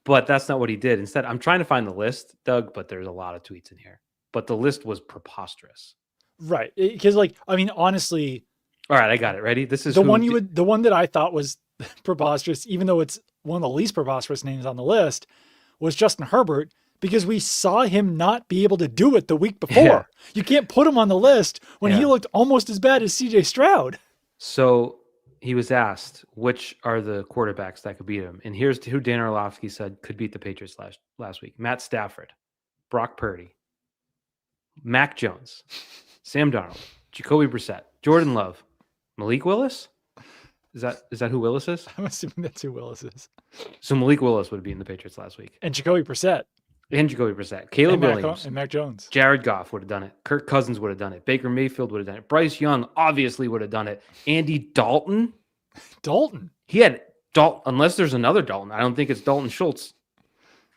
But that's not what he did. Instead, I'm trying to find the list, Doug, but there's a lot of tweets in here. But the list was preposterous. Right. Because like, I mean, honestly. All right, I got it. Ready? This is the one that I thought was preposterous, even though it's one of the least preposterous names on the list, was Justin Herbert, because we saw him not be able to do it the week before. Yeah. You can't put him on the list when he looked almost as bad as CJ Stroud. So he was asked, which are the quarterbacks that could beat him? And here's who Dan Orlovsky said could beat the Patriots last week. Matt Stafford, Brock Purdy, Mac Jones, Sam Darnold, Jacoby Brissett, Jordan Love, Malik Willis. Is that who Willis is? I'm assuming that's who Willis is. So Malik Willis would have beaten the Patriots last week. And Jacoby Brissett. Caleb Williams. And Mac Jones. Jared Goff would have done it. Kirk Cousins would have done it. Baker Mayfield would have done it. Bryce Young obviously would have done it. Andy Dalton. He had Dalton, unless there's another Dalton. I don't think it's Dalton Schultz.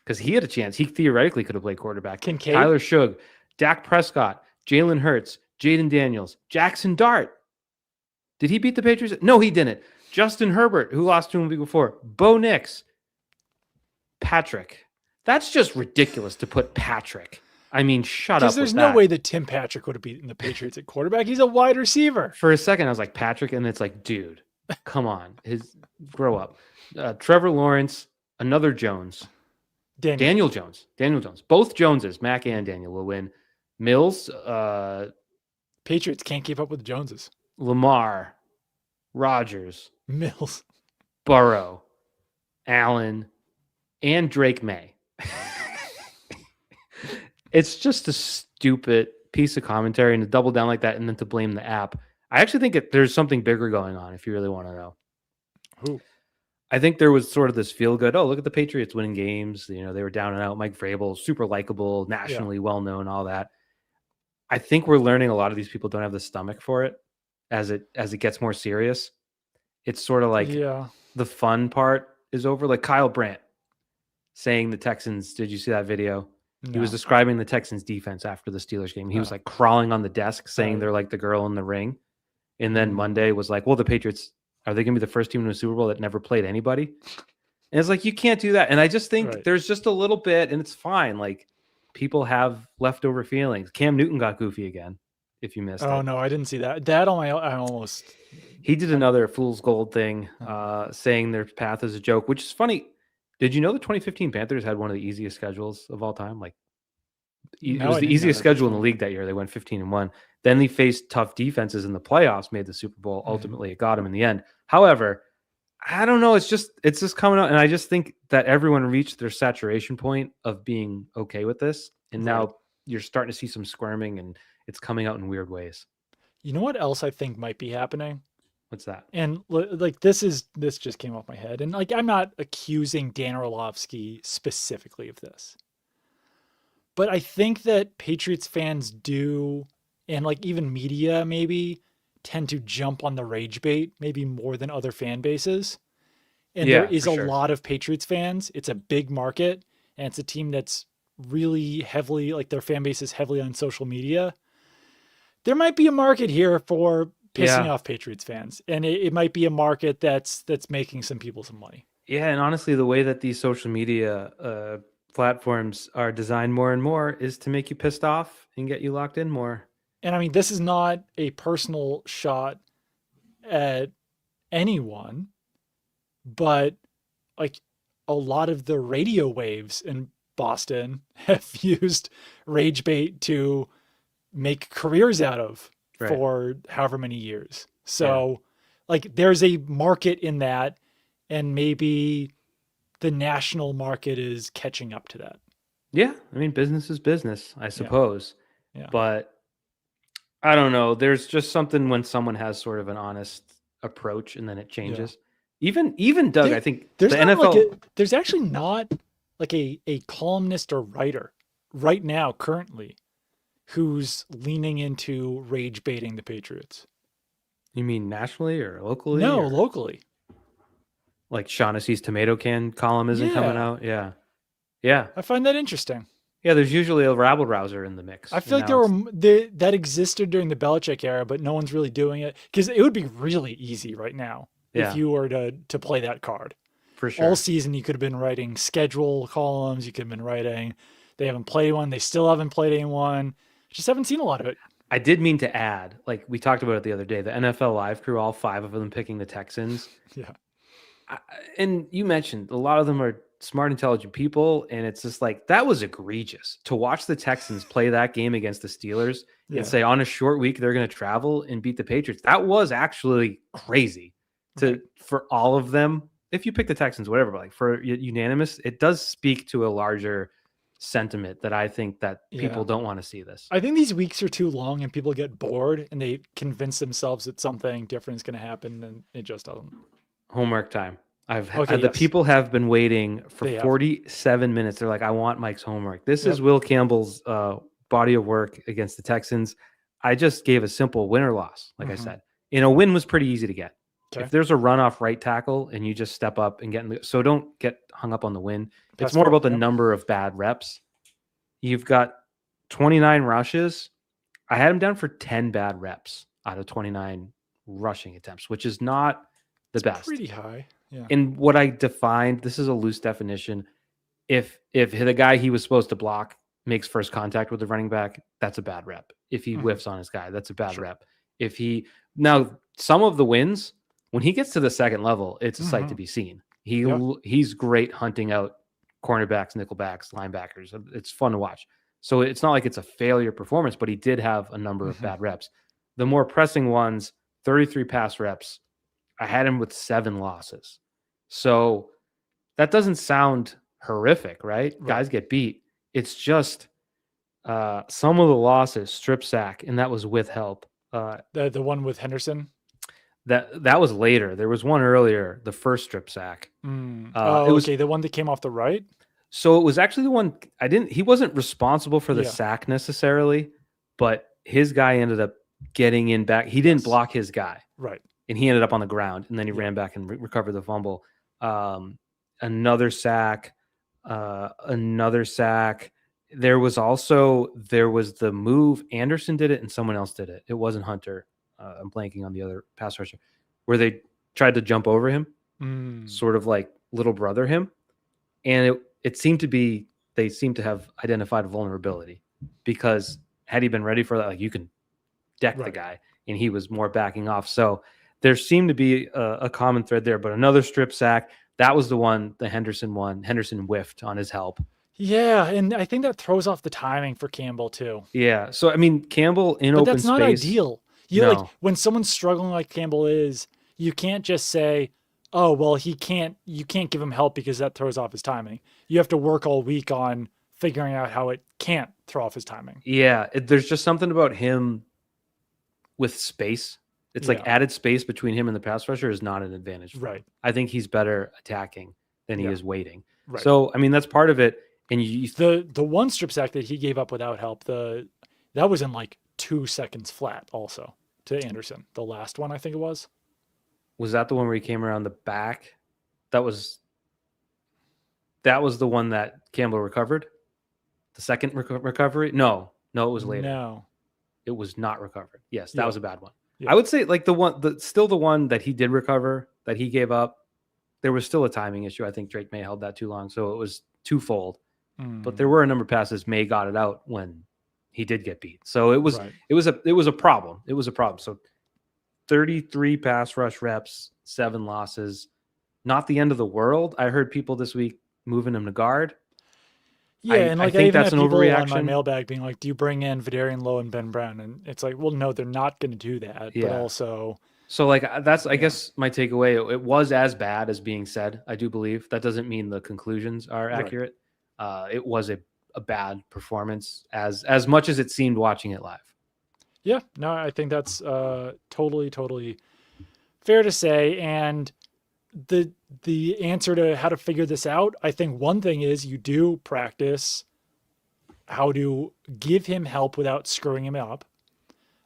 Because he had a chance. He theoretically could have played quarterback. Kincaid. Tyler Shugg, Dak Prescott, Jalen Hurts, Jaden Daniels, Jackson Dart. Did he beat the Patriots? No, he didn't. Justin Herbert, who lost to him the week before. Bo Nix. Patrick. That's just ridiculous to put Patrick. I mean, shut up. Because there's no way that Tim Patrick would have beaten the Patriots at quarterback. He's a wide receiver. For a second, I was like, Patrick, and it's like, dude, come on. Grow up. Trevor Lawrence, another Jones. Daniel Jones. Both Joneses, Mac and Daniel, will win. Mills. Patriots can't keep up with the Joneses. Lamar, Rodgers, Mills, Burrow, Allen, and Drake May. It's just a stupid piece of commentary, and to double down like that and then to blame the app. I actually think there's something bigger going on if you really want to know. Who? I think there was sort of this feel good. Oh, look at the Patriots winning games. You know, they were down and out. Mike Vrabel, super likable, nationally well-known, all that. I think we're learning a lot of these people don't have the stomach for it. As it gets more serious, it's sort of like the fun part is over. Like Kyle Brandt saying the Texans, did you see that video? No. He was describing the Texans defense after the Steelers game. He was like crawling on the desk saying they're like the girl in the ring. And then Monday was like, well, the Patriots, are they going to be the first team in a Super Bowl that never played anybody? And it's like, you can't do that. And I just think there's just a little bit, and it's fine. Like people have leftover feelings. Cam Newton got goofy again. If you missed it. Oh, no, I didn't see that. I almost. He did another fool's gold thing, saying their path is a joke, which is funny. Did you know the 2015 Panthers had one of the easiest schedules of all time? Like, it was the easiest schedule in the league that year. They went 15-1. Then they faced tough defenses in the playoffs, made the Super Bowl. Ultimately, it got them in the end. However, I don't know. It's just coming out. And I just think that everyone reached their saturation point of being okay with this. And now you're starting to see some squirming, and it's coming out in weird ways. You know what else I think might be happening? What's that? And like this just came off my head. And like I'm not accusing Dan Orlovsky specifically of this. But I think that Patriots fans do, and like even media maybe, tend to jump on the rage bait maybe more than other fan bases. And there Yeah, is for a sure. lot of Patriots fans. It's a big market, and it's a team that's really heavily, like their fan base is heavily on social media. There might be a market here for pissing Yeah. off Patriots fans, and it might be a market that's making some people some money. Yeah, and honestly, the way that these social media platforms are designed more and more is to make you pissed off and get you locked in more. And I mean, this is not a personal shot at anyone, but like a lot of the radio waves in Boston have used rage bait to make careers out of Right. for however many years. Yeah. So, like, there's a market in that, and maybe the national market is catching up to that. Yeah. I mean, business is business, I suppose. Yeah. But I don't know. There's just something when someone has sort of an honest approach and then it changes. Even Doug, I think there's the not NFL. there's actually not like a columnist or writer right now currently who's leaning into rage baiting the Patriots. You mean nationally or locally? No, or locally. like Shaughnessy's tomato can column isn't coming Yeah. out. Yeah. Yeah. I find that interesting. Yeah. There's usually a rabble rouser in the mix. I and feel like now it's- that existed during the Belichick era, but no one's really doing it because it would be really easy right now Yeah. if you were to play that card. for sure. All season, you could have been writing schedule columns. You could have been writing. They haven't played one. They still haven't played anyone. Just haven't seen a lot of it. I did mean to add, like we talked about it the other day, the NFL Live crew, all 5 of them picking the Texans. Yeah. And you mentioned a lot of them are smart, intelligent people. And it's just like, that was egregious to watch the Texans play that game against the Steelers and say on a short week, they're going to travel and beat the Patriots. That was actually crazy for all of them. If you pick the Texans, whatever, but like for unanimous, it does speak to a larger sentiment that I think that people don't want to see this. I think these weeks are too long and people get bored and they convince themselves that something different is going to happen and it just doesn't. Homework time. People have been waiting for 47 minutes. They're like, I want Mike's homework. This is Will Campbell's body of work against the Texans. I just gave a simple win or loss, like I said. And a win was pretty easy to get. Okay. If there's a run off right tackle and you just step up and get in the, so don't get hung up on the win. It's more about the number of bad reps. You've got 29 rushes. I had him down for 10 bad reps out of 29 rushing attempts, which is not the best. Pretty high. Yeah. And what I defined, this is a loose definition. If the guy he was supposed to block makes first contact with the running back, that's a bad rep. If he whiffs on his guy, that's a bad rep. Now some of the wins, when he gets to the second level, it's a sight to be seen. He's great hunting out cornerbacks, nickelbacks, linebackers. It's fun to watch. So it's not like it's a failure performance, but he did have a number of bad reps. The more pressing ones, 33 pass reps, I had him with 7 losses. So that doesn't sound horrific, right? Guys get beat. It's just some of the losses, strip sack, and that was with help. The one with Henderson? That was later. There was one earlier, the first strip sack. The one that came off the right? So it was actually the one he wasn't responsible for the sack necessarily, but his guy ended up getting in back. He didn't block his guy. Right. And he ended up on the ground, and then he ran back and recovered the fumble. Another sack. There was the move. Anderson did it, and someone else did it. It wasn't Hunter. I'm blanking on the other pass rusher, where they tried to jump over him, sort of like little brother him. And it seemed to be, they seem to have identified a vulnerability, because had he been ready for that, like you can deck the guy, and he was more backing off. So there seemed to be a common thread there, but another strip sack, that was the one, the Henderson one. Henderson whiffed on his help. Yeah, and I think that throws off the timing for Campbell too. Yeah, so I mean, Campbell in open space. But that's not ideal. Like when someone's struggling like Campbell is, you can't just say, "Oh, well, you can't give him help because that throws off his timing." You have to work all week on figuring out how it can't throw off his timing. Yeah, there's just something about him with space. It's like added space between him and the pass rusher is not an advantage. Right. I think he's better attacking than he is waiting. Right. So, I mean, that's part of it. And you The one strip sack that he gave up without help, that was in like 2 seconds flat also to Anderson. The last one, I think it was. was that the one where he came around the back? That was the one that Campbell recovered. The second recovery? No, it was later. No, it was not recovered. Yes, that was a bad one. Yeah. I would say like the one that he did recover, that he gave up, there was still a timing issue. I think Drake May held that too long, so it was twofold. But there were a number of passes May got it out when he did get beat. So it was a problem. It was a problem. So 33 pass rush reps, 7 losses, not the end of the world. I heard people this week moving him to guard. Yeah, and like I think that's an overreaction. On my mailbag being like, "Do you bring in Vidarian Lowe and Ben Brown?" And it's like, well, no, they're not going to do that. Yeah. But also, so like that's I guess my takeaway. It was as bad as being said. I do believe that doesn't mean the conclusions are accurate. Right. It was a bad performance as much as it seemed watching it live. Yeah, no, I think that's totally fair to say. And the answer to how to figure this out, I think one thing is you do practice how to give him help without screwing him up.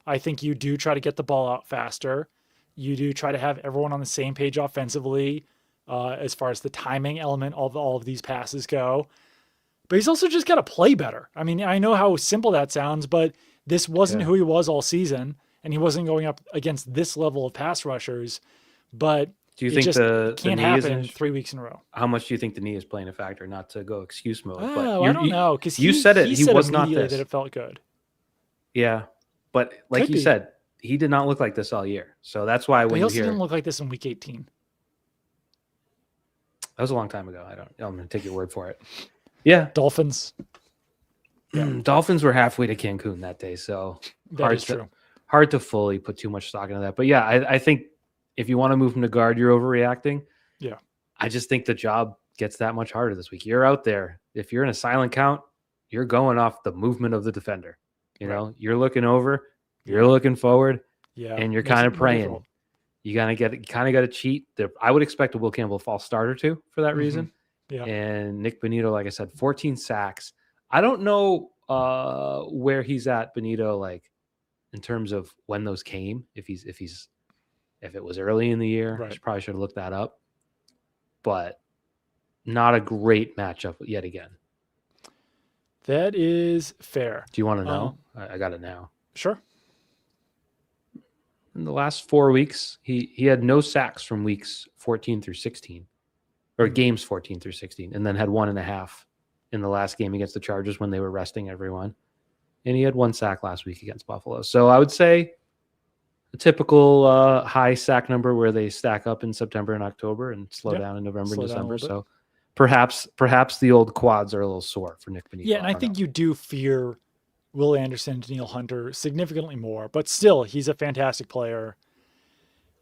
I think you do try to get the ball out faster. You do try to have everyone on the same page offensively as far as the timing element of all of these passes go. But he's also just got to play better. I mean, I know how simple that sounds, but this wasn't who he was all season, and he wasn't going up against this level of pass rushers. But do you think the can't happen 3 weeks in a row? How much do you think the knee is playing a factor? Not to go excuse mode, but I don't know, because you said it. He was not this. That it felt good. Yeah, but like you said, he did not look like this all year. So that's why when he also didn't look like this in week 18. That was a long time ago. I'm going to take your word for it. Yeah, Dolphins. Yeah. Dolphins were halfway to Cancun that day, so hard to fully put too much stock into that. But yeah, I think if you want to move him to guard, you're overreacting. Yeah, I just think the job gets that much harder this week. You're out there. If you're in a silent count, you're going off the movement of the defender. You know, you're looking over, you're looking forward, and you're kind of praying. You kind of got to cheat. I would expect a Will Campbell false starter too for that reason. Yeah. And Nick Bonito, like I said, 14 sacks. I don't know where he's at, Bonito, like in terms of when those came. If it was early in the year, I probably should have looked that up. But not a great matchup yet again. That is fair. Do you want to know? I got it now. Sure. In the last 4 weeks, he had no sacks from weeks 14 through 16. Or games 14 through 16, and then had 1.5 in the last game against the Chargers when they were resting everyone. And he had 1 sack last week against Buffalo. So I would say a typical high sack number where they stack up in September and October and slow down in November and December. So perhaps the old quads are a little sore for Nick Bonito. Yeah, and I think you do fear Will Anderson and Danielle Hunter significantly more, but still, he's a fantastic player.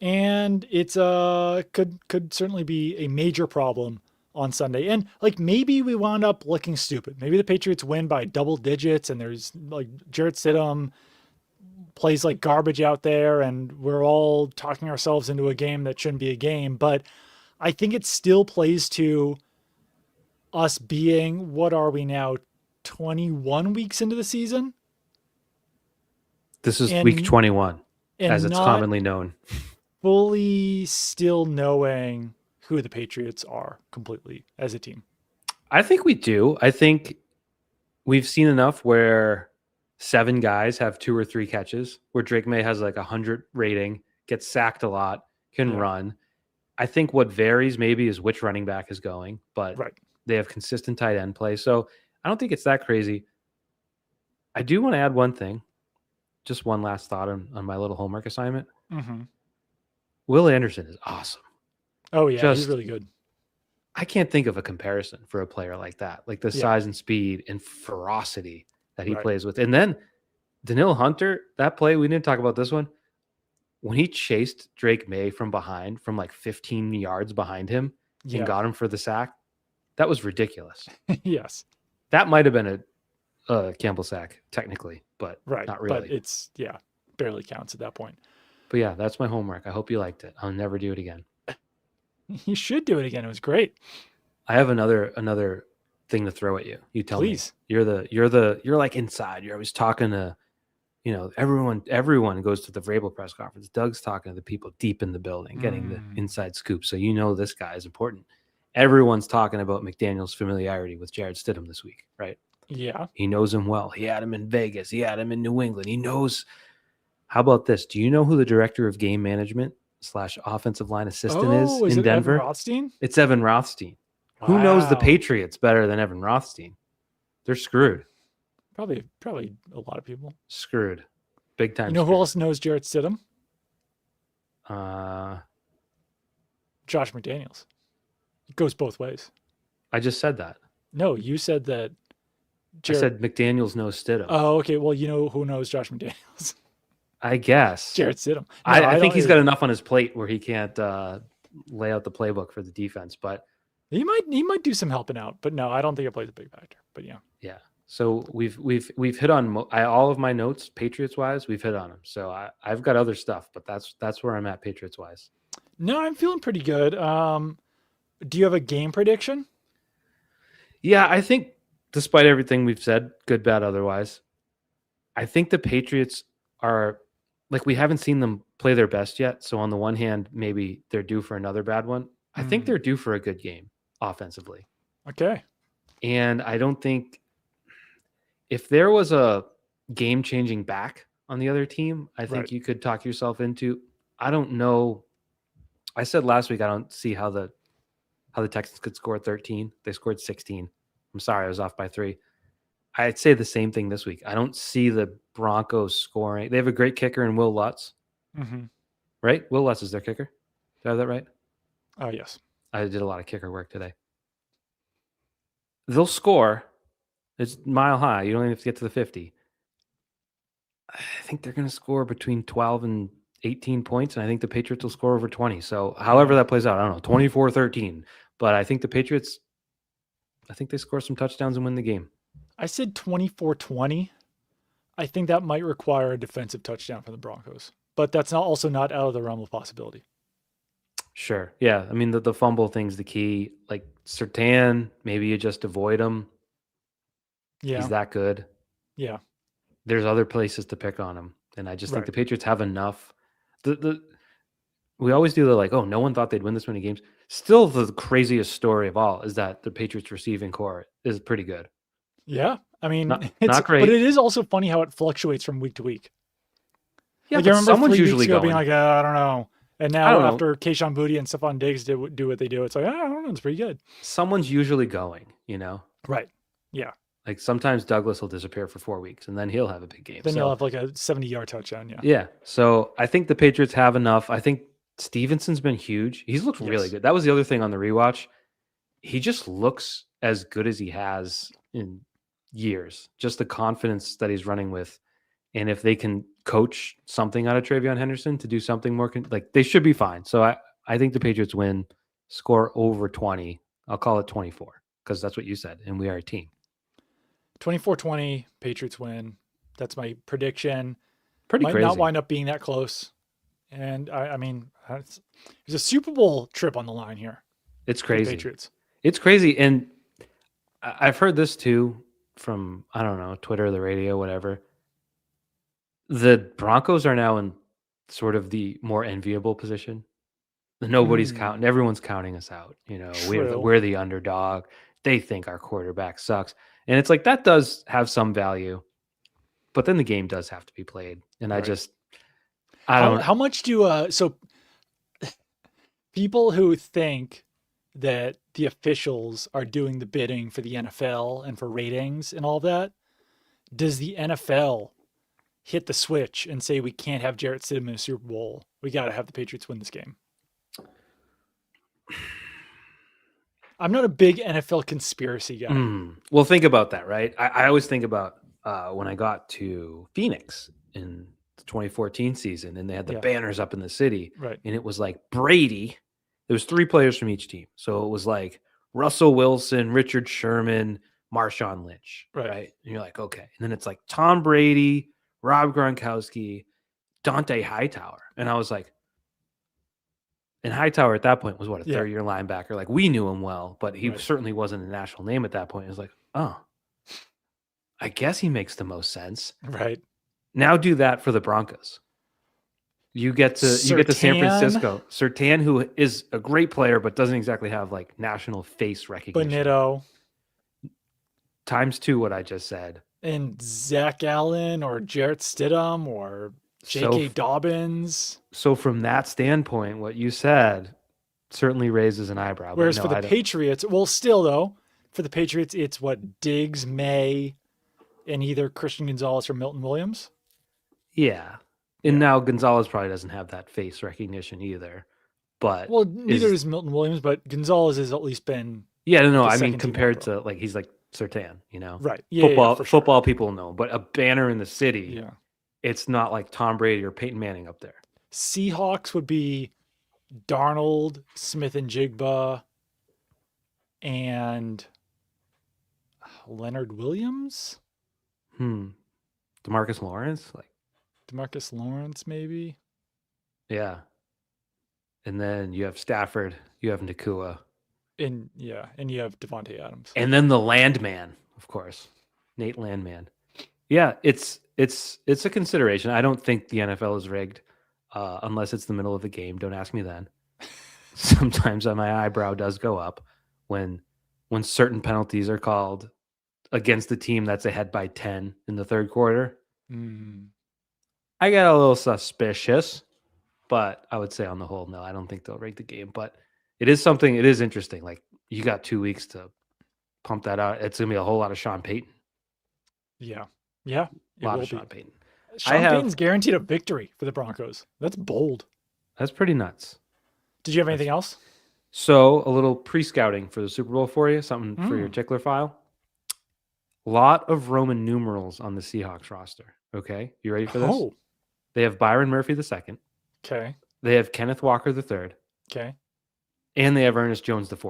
And it's could certainly be a major problem on Sunday. And like maybe we wound up looking stupid. Maybe the Patriots win by double digits and there's like Jarrett Stidham plays like garbage out there and we're all talking ourselves into a game that shouldn't be a game. But I think it still plays to us being, what are we now, 21 weeks into the season? This is week 21, as it's commonly known. Fully still knowing who the Patriots are completely as a team. I think we do. I think we've seen enough where 7 guys have 2 or 3 catches, where Drake May has like 100 rating, gets sacked a lot, can run. I think what varies maybe is which running back is going, but they have consistent tight end play. So I don't think it's that crazy. I do want to add one thing, just one last thought on my little homework assignment. Mm-hmm. Will Anderson is awesome. Oh, yeah, he's really good. I can't think of a comparison for a player like that, like the size and speed and ferocity that he plays with. And then Danielle Hunter, that play, we didn't talk about this one. When he chased Drake May from behind, from like 15 yards behind him and got him for the sack, that was ridiculous. Yes. That might have been a Campbell sack, technically, but not really. But it's, barely counts at that point. But yeah, that's my homework. I hope you liked it. I'll never do it again. You should do it again. It was great. I have another thing to throw at you. You tell me. Please. You're like inside. You're always talking to, everyone goes to the Vrabel press conference. Doug's talking to the people deep in the building, getting the inside scoop. So this guy is important. Everyone's talking about McDaniel's familiarity with Jarrett Stidham this week, right? Yeah. He knows him well. He had him in Vegas. He had him in New England. He knows. How about this? Do you know who the director of game management / offensive line assistant is in Denver? Evan Rothstein? It's Evan Rothstein. Wow. Who knows the Patriots better than Evan Rothstein? They're screwed. Probably a lot of people. Screwed. Big time. You know who else knows Jarrett Stidham? Josh McDaniels. It goes both ways. I just said that. No, you said that. I said McDaniels knows Stidham. Oh, okay. Well, you know who knows Josh McDaniels? I guess. Jarrett Stidham. No, I think he's got enough on his plate where he can't lay out the playbook for the defense, but he might do some helping out. But no, I don't think it plays a big factor. But yeah. Yeah. So we've hit on all of my notes Patriots wise. We've hit on them. So I've got other stuff, but that's where I'm at Patriots wise. No, I'm feeling pretty good. Do you have a game prediction? Yeah, I think despite everything we've said, good, bad, otherwise, I think the Patriots are like, we haven't seen them play their best yet. So on the one hand, maybe they're due for another bad one. I think they're due for a good game offensively. Okay. And I don't think if there was a game-changing back on the other team, I think you could talk yourself into. I don't know. I said last week I don't see how the Texans could score 13. They scored 16. I'm sorry, I was off by 3. I'd say the same thing this week. I don't see the Broncos scoring. They have a great kicker in Will Lutz, right? Will Lutz is their kicker. Did I have that right? Oh, yes. I did a lot of kicker work today. They'll score. It's mile high. You don't even have to get to the 50. I think they're going to score between 12 and 18 points, and I think the Patriots will score over 20. So however that plays out, I don't know, 24-13. But I think the Patriots, I think they score some touchdowns and win the game. I said 24-20. I think that might require a defensive touchdown from the Broncos, but that's also not out of the realm of possibility. Sure. Yeah. I mean, the fumble thing's the key. Like Surtain, maybe you just avoid him. Yeah. He's that good. Yeah. There's other places to pick on him. And I just think the Patriots have enough. We always do the like, oh, no one thought they'd win this many games. Still, the craziest story of all is that the Patriots receiving core is pretty good. Yeah. I mean, not great. But it is also funny how it fluctuates from week to week. Yeah, like, I remember someone's 3 usually weeks ago going. being like, I don't know. And now after Kayshon Boutte and Stephon Diggs do what they do, it's like, I don't know, it's pretty good. Someone's usually going, Right. Yeah. Like sometimes Douglas will disappear for 4 weeks and then he'll have a big game. Then he'll have like a 70-yard touchdown. Yeah. Yeah. So I think the Patriots have enough. I think Stevenson's been huge. He's looked really good. That was the other thing on the rewatch. He just looks as good as he has in years. Just the confidence that he's running with. And if they can coach something out of Travion Henderson to do something more, they should be fine. So I think the Patriots win, score over 20. I'll call it 24 because that's what you said. And we are a team. 24-20, Patriots win. That's my prediction. Pretty crazy. Might not wind up being that close. And I mean, there's a Super Bowl trip on the line here. It's crazy. Patriots. It's crazy. And I've heard this too from, I don't know, Twitter, the radio, whatever. The Broncos are now in sort of the more enviable position. Nobody's counting. Everyone's counting us out. We're the underdog. They think our quarterback sucks. And it's like, that does have some value, but then the game does have to be played. And I don't. How much do, so people who think that the officials are doing the bidding for the NFL and for ratings and all that, does the NFL hit the switch and say, we can't have Jarrett Stidham in a Super Bowl? We got to have the Patriots win this game. I'm not a big NFL conspiracy guy. Well, think about that, right? I always think about when I got to Phoenix in the 2014 season and they had the banners up in the city. Right. And it was like Brady. There was 3 players from each team. So it was like Russell Wilson, Richard Sherman, Marshawn Lynch. Right. And you're like, okay. And then it's like Tom Brady, Rob Gronkowski, Dante Hightower. And I was like, And Hightower at that point was what, a Yeah. third-year linebacker. Like, we knew him well, but he Right. certainly wasn't a national name at that point. It was like, oh, I guess he makes the most sense. Right. Now do that for the Broncos. You get to San Surtain. Francisco. Surtain, who is a great player, but doesn't exactly have like national face recognition. Bonito. Times 2 what I just said. And Zach Allen or Jarrett Stidham or J.K. Dobbins. So from that standpoint, what you said certainly raises an eyebrow. Whereas no, for the Patriots, well, still though, for the Patriots, it's what, Diggs, May, and either Christian Gonzalez or Milton Williams. Yeah. And now Gonzalez probably doesn't have that face recognition either. But well, neither does Milton Williams, but Gonzalez has at least been. Yeah, no. I mean, compared to like he's like Surtain, right? Yeah, football people know, but a banner in the city. Yeah, it's not like Tom Brady or Peyton Manning up there. Seahawks would be Darnold, Smith and Jigba, and Leonard Williams. DeMarcus Lawrence, DeMarcus Lawrence, maybe. Yeah. And then you have Stafford, you have Nakua. And you have Devontae Adams. And then the Landman, of course. Nate Landman. Yeah, it's a consideration. I don't think the NFL is rigged unless it's the middle of the game. Don't ask me then. Sometimes my eyebrow does go up when certain penalties are called against the team that's ahead by 10 in the third quarter. I get a little suspicious, but I would say on the whole, no, I don't think they'll rig the game. But it is interesting. Like, you got 2 weeks to pump that out. It's going to be a whole lot of Sean Payton. Yeah. A lot of Sean Payton. Sean Payton's guaranteed a victory for the Broncos. That's bold. That's pretty nuts. Did you have anything else? So, a little pre-scouting for the Super Bowl for you, something for your tickler file. A lot of Roman numerals on the Seahawks roster. Okay, you ready for this? Oh. They have Byron Murphy II. Okay. They have Kenneth Walker III. Okay. And they have Ernest Jones IV.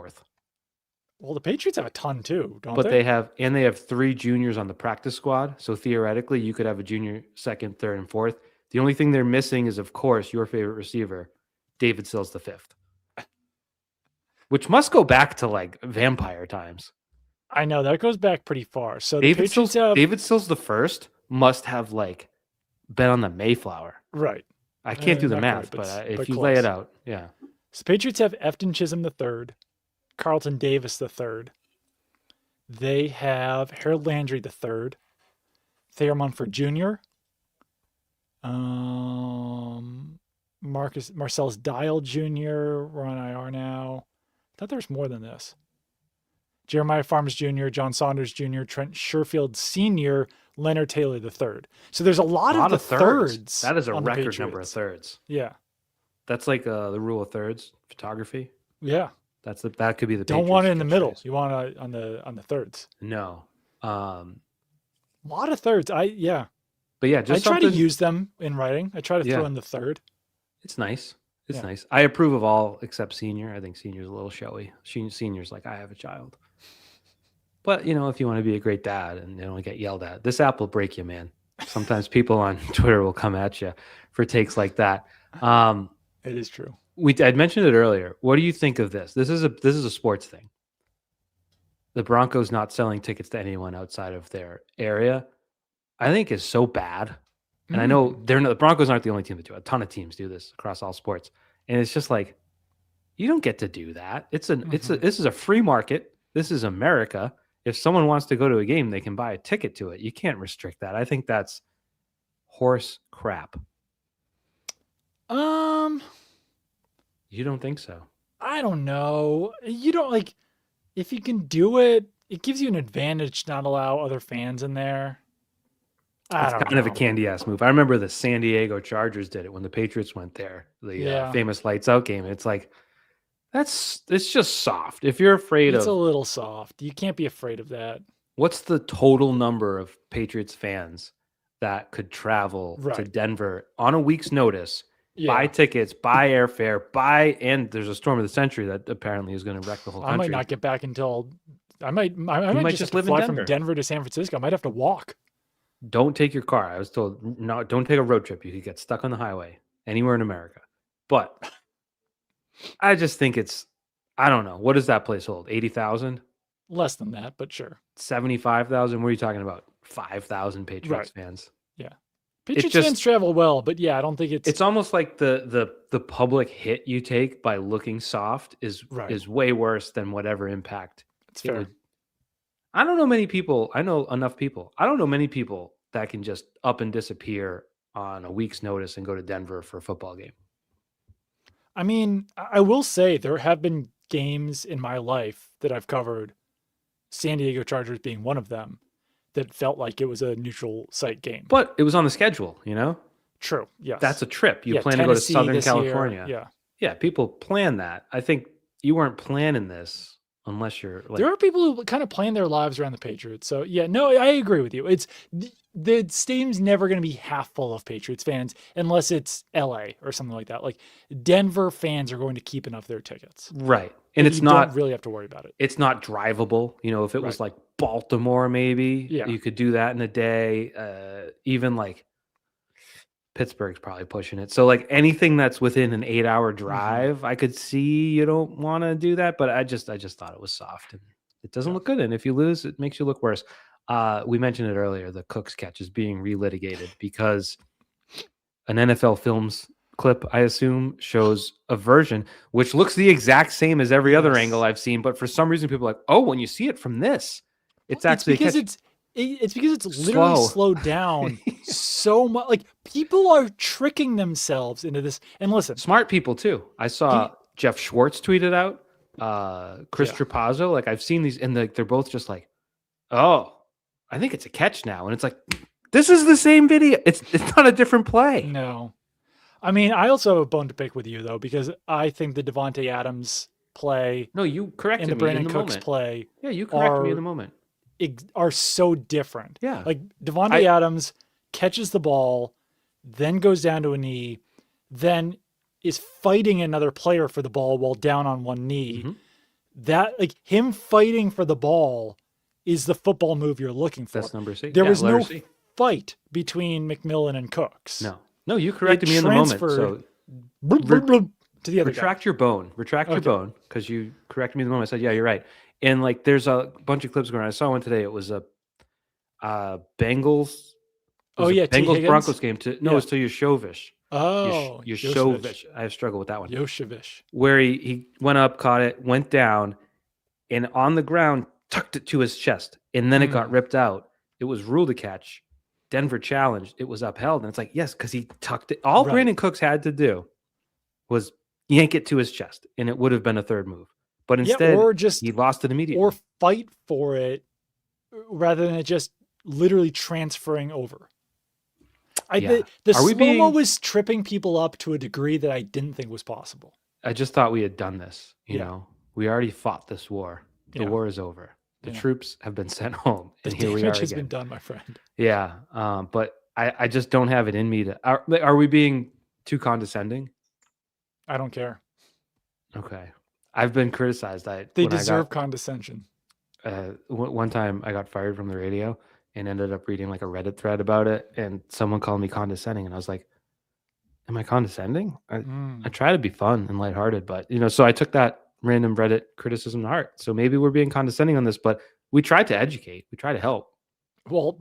Well, the Patriots have a ton too, don't but they? they have 3 juniors on the practice squad. So theoretically, you could have a junior, second, third, and fourth. The only thing they're missing is, of course, your favorite receiver, David Sills V, which must go back to like vampire times. I know that goes back pretty far. So David Sills I must have like been on the Mayflower. Right. I can't do the math, but if you lay it out, yeah. So Patriots have Efton Chisholm III, Carlton Davis III. They have Harold Landry III, Thayer Munford Jr., Marcellus Dial Jr. We're on IR now. I thought there was more than this. Jeremiah Farms Jr., John Saunders Jr., Trent Sherfield Sr., Leonard Taylor III. So there's a lot of thirds. That is a record number of thirds. Yeah. That's like the rule of thirds photography. Yeah. That could be the. Don't want it in the middle. You want it on the thirds. No. A lot of thirds. But yeah, just I try to use them in writing. I try to throw in the third. It's nice. It's nice. I approve of all except senior. I think senior's a little showy. Senior's like, I have a child. But, if you want to be a great dad and you don't get yelled at, this app will break you, man. Sometimes people on Twitter will come at you for takes like that. It is true. I'd mentioned it earlier. What do you think of this? This is a sports thing. The Broncos not selling tickets to anyone outside of their area, I think is so bad. And I know the Broncos aren't the only team that do it. A ton of teams do this across all sports. And it's just like, you don't get to do that. This is a free market. This is America. If someone wants to go to a game, they can buy a ticket to it. You can't restrict that. I think that's horse crap. You don't think so? I don't know. You don't if you can do it, it gives you an advantage to not allow other fans in there. It's kind of a candy ass move. I remember the San Diego Chargers did it when the Patriots went there. The famous lights out game. It's like, it's just soft. If you're afraid it's a little soft. You can't be afraid of that. What's the total number of Patriots fans that could travel to Denver on a week's notice, buy tickets, buy airfare, and there's a storm of the century that apparently is going to wreck the whole country. I might not get back until I might just live from Denver to San Francisco. I might have to walk. Don't take your car. I was told, no, don't take a road trip. You could get stuck on the highway anywhere in America. But I just think it's, I don't know. What does that place hold? 80,000? Less than that, but sure. 75,000? What are you talking about? 5,000 Patriots Right. fans. Yeah. It Patriots just, fans travel well, but yeah, I don't think it's it's almost like the public hit you take by looking soft is right. way worse than whatever impact It's it fair. would. I don't know many people. I know enough people. I don't know many people that can just up and disappear on a week's notice and go to Denver for a football game. I mean, I will say there have been games in my life that I've covered, San Diego Chargers being one of them, that felt like it was a neutral site game. But it was on the schedule, you know? True. Yes. That's a trip. You yeah, plan to go to Tennessee Southern this year. California. Yeah. Yeah, people plan that. I think you weren't planning this unless you're like, There are people who kind of plan their lives around the Patriots. So yeah, no, I agree with you. It's the stadium's never going to be half full of Patriots fans unless it's LA or something like that. Like Denver fans are going to keep enough of their tickets. right. And it's you not don't really have to worry about it. it's not drivable. You know, if it was Right. like Baltimore, maybe Yeah. you could do that in a day. Even like Pittsburgh's probably pushing it. So like anything that's within an 8-hour drive, I could see you don't want to do that. But I just thought it was soft and it doesn't Yeah. look good. And if you lose, it makes you look worse. We mentioned it earlier. The Cook sketch is being relitigated because an NFL Films clip, I assume, shows a version which looks the exact same as every other Yes. angle I've seen. But for some reason, people are like, oh, when you see it from this, it's actually because a catch. it's because it's literally Slow. slowed down so much. Like people are tricking themselves into this. And listen, Smart people too. I saw Jeff Schwartz tweeted out, Chris Yeah. Trapazzo. Like I've seen these, and they're both just like, oh, I think it's a catch now, and it's like, this is the same video. It's not a different play. no. I mean, I also have a bone to pick with you though, because I think the Devontae Adams play No, you corrected and the me Brandon in the Cooks moment. play Yeah, you corrected me in are- the moment. are so different. Yeah. Like Devontae Adams catches the ball, then goes down to a knee, then is fighting another player for the ball while down on one knee. Mhm. That like him fighting for the ball is the football move you're looking for. That's number C. There Yeah, was letter no C. fight between McMillan and Cooks. No, you corrected me in the moment. So transferred to the other guy. retract your bone. Retract your Okay. bone because you corrected me in the moment. I said, yeah, you're right. And like, there's a bunch of clips going on. I saw one today. It was a Bengals. Oh, yeah, T. Bengals Higgins? Broncos game. It Yeah. was to Yoshovish. Oh, Yoshovish. I struggle with that one. Yoshovish. Where he went up, caught it, went down, and on the ground tucked it to his chest, and then it got ripped out. It was ruled a catch. Denver challenged. It was upheld, and it's like, yes, because he tucked it. All Right. Brandon Cooks had to do was yank it to his chest, and it would have been a third move. But instead, or just he lost it immediately. or fight for it rather than it just literally transferring over. Yeah. The Are we slow-mo being- was tripping people up to a degree that I didn't think was possible. I just thought we had done this. You Yeah. know, we already fought this war. The Yeah. war is over. The Yeah. troops have been sent home, The and here we are damage has again. been done, my friend. Yeah, but I just don't have it in me to. Are we being too condescending? I don't care. Okay, I've been criticized. They when deserve condescension. one time I got fired from the radio and ended up reading like a Reddit thread about it, and someone called me condescending, and I was like, "Am I condescending?" I try to be fun and lighthearted, but so I took that random Reddit criticism to heart. So maybe we're being condescending on this, but we tried to educate, we try to help. Well,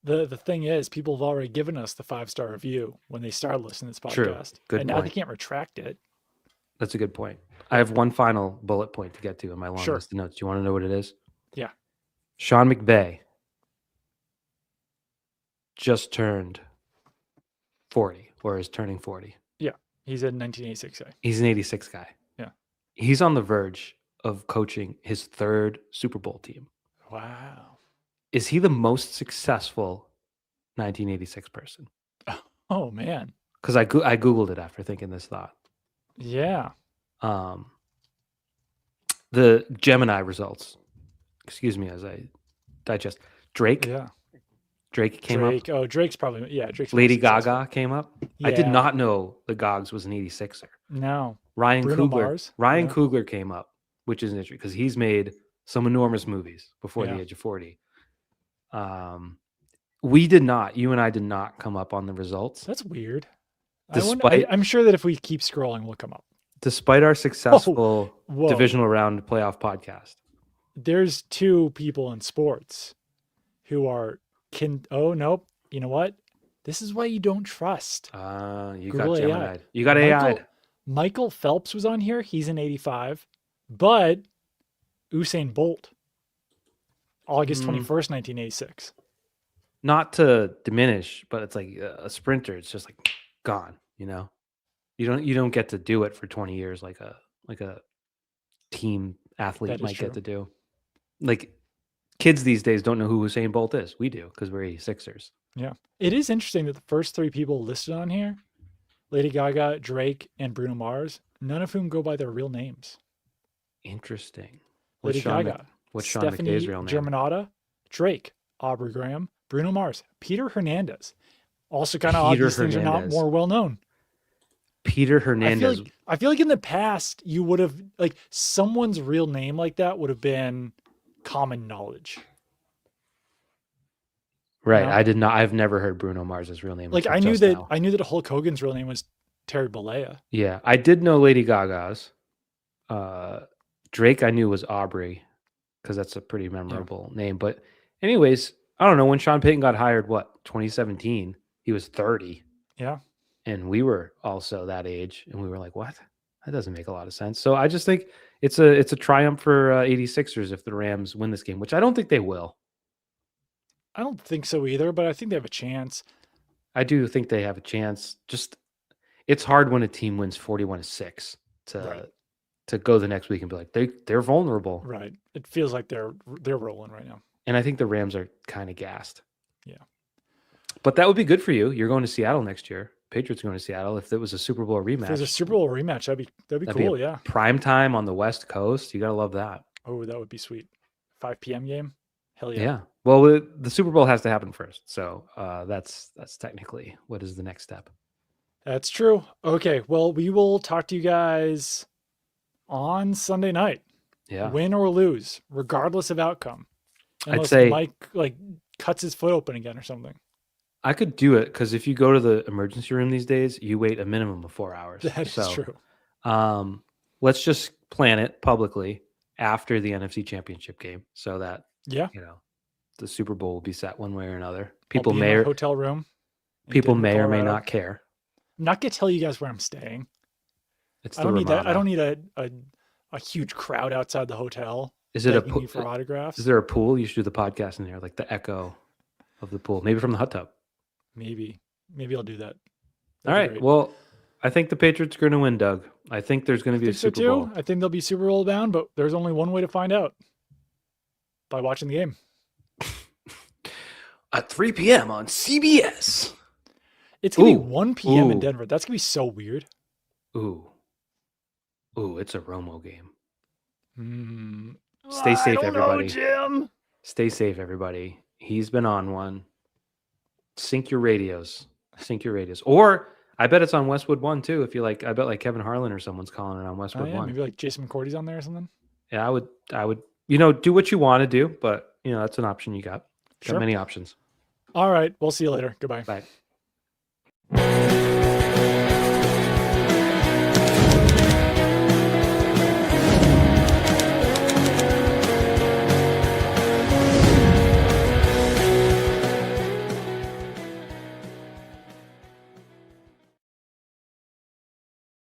the thing is, people have already given us the 5-star review when they started listening to this True. podcast. Good and now they point. can't retract it. That's a good point. I have one final bullet point to get to in my long Sure. list of notes. Do you want to know what it is? Yeah. Sean McVay just turned 40 or is turning 40. He's a 1986 guy. He's an 86 guy. Yeah. He's on the verge of coaching his third Super Bowl team. Wow. Is he the most successful 1986 person? Oh, man. Because I Googled it after thinking this thought. Yeah. The Gemini results. Excuse me as I digest. Drake Yeah. came up. Oh, Drake's probably, Drake's Lady most successful. Gaga came up. I did Yeah. not know the Gogs was an 86er. No. Ryan Bruno Coogler. Mars, Ryan yeah. Coogler came up, which is interesting because he's made some enormous movies before Yeah. the age of 40. We did not. You and I did not come up on the results. That's weird. Despite- I'm sure that if we keep scrolling, we'll come up. Despite our successful Whoa. divisional round playoff podcast. There's two people in sports who are oh nope. You know what? This is why you don't trust You Google got AI. Gemini. You got AI. Michael Phelps was on here. He's in 85. But Usain Bolt, August 21st, 1986. Not to diminish, but it's like a sprinter. It's just like gone, you know? You don't get to do it for 20 years like a team athlete might get to do. Like kids these days don't know who Usain Bolt is. We do because we're 86ers. Yeah. It is interesting that the first three people listed on here, Lady Gaga, Drake, and Bruno Mars, none of whom go by their real names. Interesting. Lady Gaga, what's Sean Stephanie McVay's real name? Germanotta, Drake, Aubrey Graham, Bruno Mars, Peter Hernandez. Also kind of odd these things are not more well known. Peter Hernandez. I feel like in the past you would have like someone's real name like that would have been common knowledge. Right. You know? I did not. I've never heard Bruno Mars's real name. Like I knew that Hulk Hogan's real name was Terry Bollea. Yeah, I did know Lady Gaga's. Drake I knew was Aubrey because that's a pretty memorable name. But anyways, I don't know when Sean Payton got hired. 2017? He was 30. Yeah. And we were also that age, and we were like, "What? That doesn't make a lot of sense." So I just think it's a triumph for 86ers if the Rams win this game, which I don't think they will. I don't think so either, but I think they have a chance. I do think they have a chance. Just it's hard when a team wins 41-6 to go the next week and be like they're vulnerable. Right. It feels like they're rolling right now. And I think the Rams are kind of gassed. Yeah. But that would be good for you. You're going to Seattle next year. Patriots going to Seattle. If it was a Super Bowl rematch. If there's a Super Bowl rematch, that'd be cool, yeah. Prime time on the West Coast. You got to love that. Oh, that would be sweet. 5 p.m. game? Hell yeah. Yeah. Well, the Super Bowl has to happen first. So that's technically what is the next step. That's true. Okay. Well, we will talk to you guys on Sunday night. Yeah. Win or lose, regardless of outcome. Unless I'd say Mike cuts his foot open again or something. I could do it because if you go to the emergency room these days, you wait a minimum of 4 hours. That is true. Let's just plan it publicly after the NFC Championship game so that the Super Bowl will be set one way or another. People may in a hotel room. People may or may not care. I'm not gonna tell you guys where I'm staying. I don't need a huge crowd outside the hotel. Is it for autographs? Is there a pool? You should do the podcast in there, like the echo of the pool, maybe from the hot tub. Maybe I'll do that. All right. Great. Well, I think the Patriots are going to win, Doug. I think there's going to be a Super Bowl. I think they'll be Super Bowl bound, but there's only one way to find out: by watching the game at 3 p.m. on CBS. It's gonna be 1 p.m. in Denver. That's gonna be so weird. Ooh, it's a Romo game. Stay Stay safe, everybody. Jim. Stay safe, everybody. He's been on one. Sync your radios. Or I bet it's on Westwood 1 too. If you like, I bet like Kevin Harlan or someone's calling it on Westwood 1. Maybe like Jason McCourty's on there or something. Yeah, I would, do what you want to do, but that's an option you got. Got many options. All right. We'll see you later. Goodbye. Bye.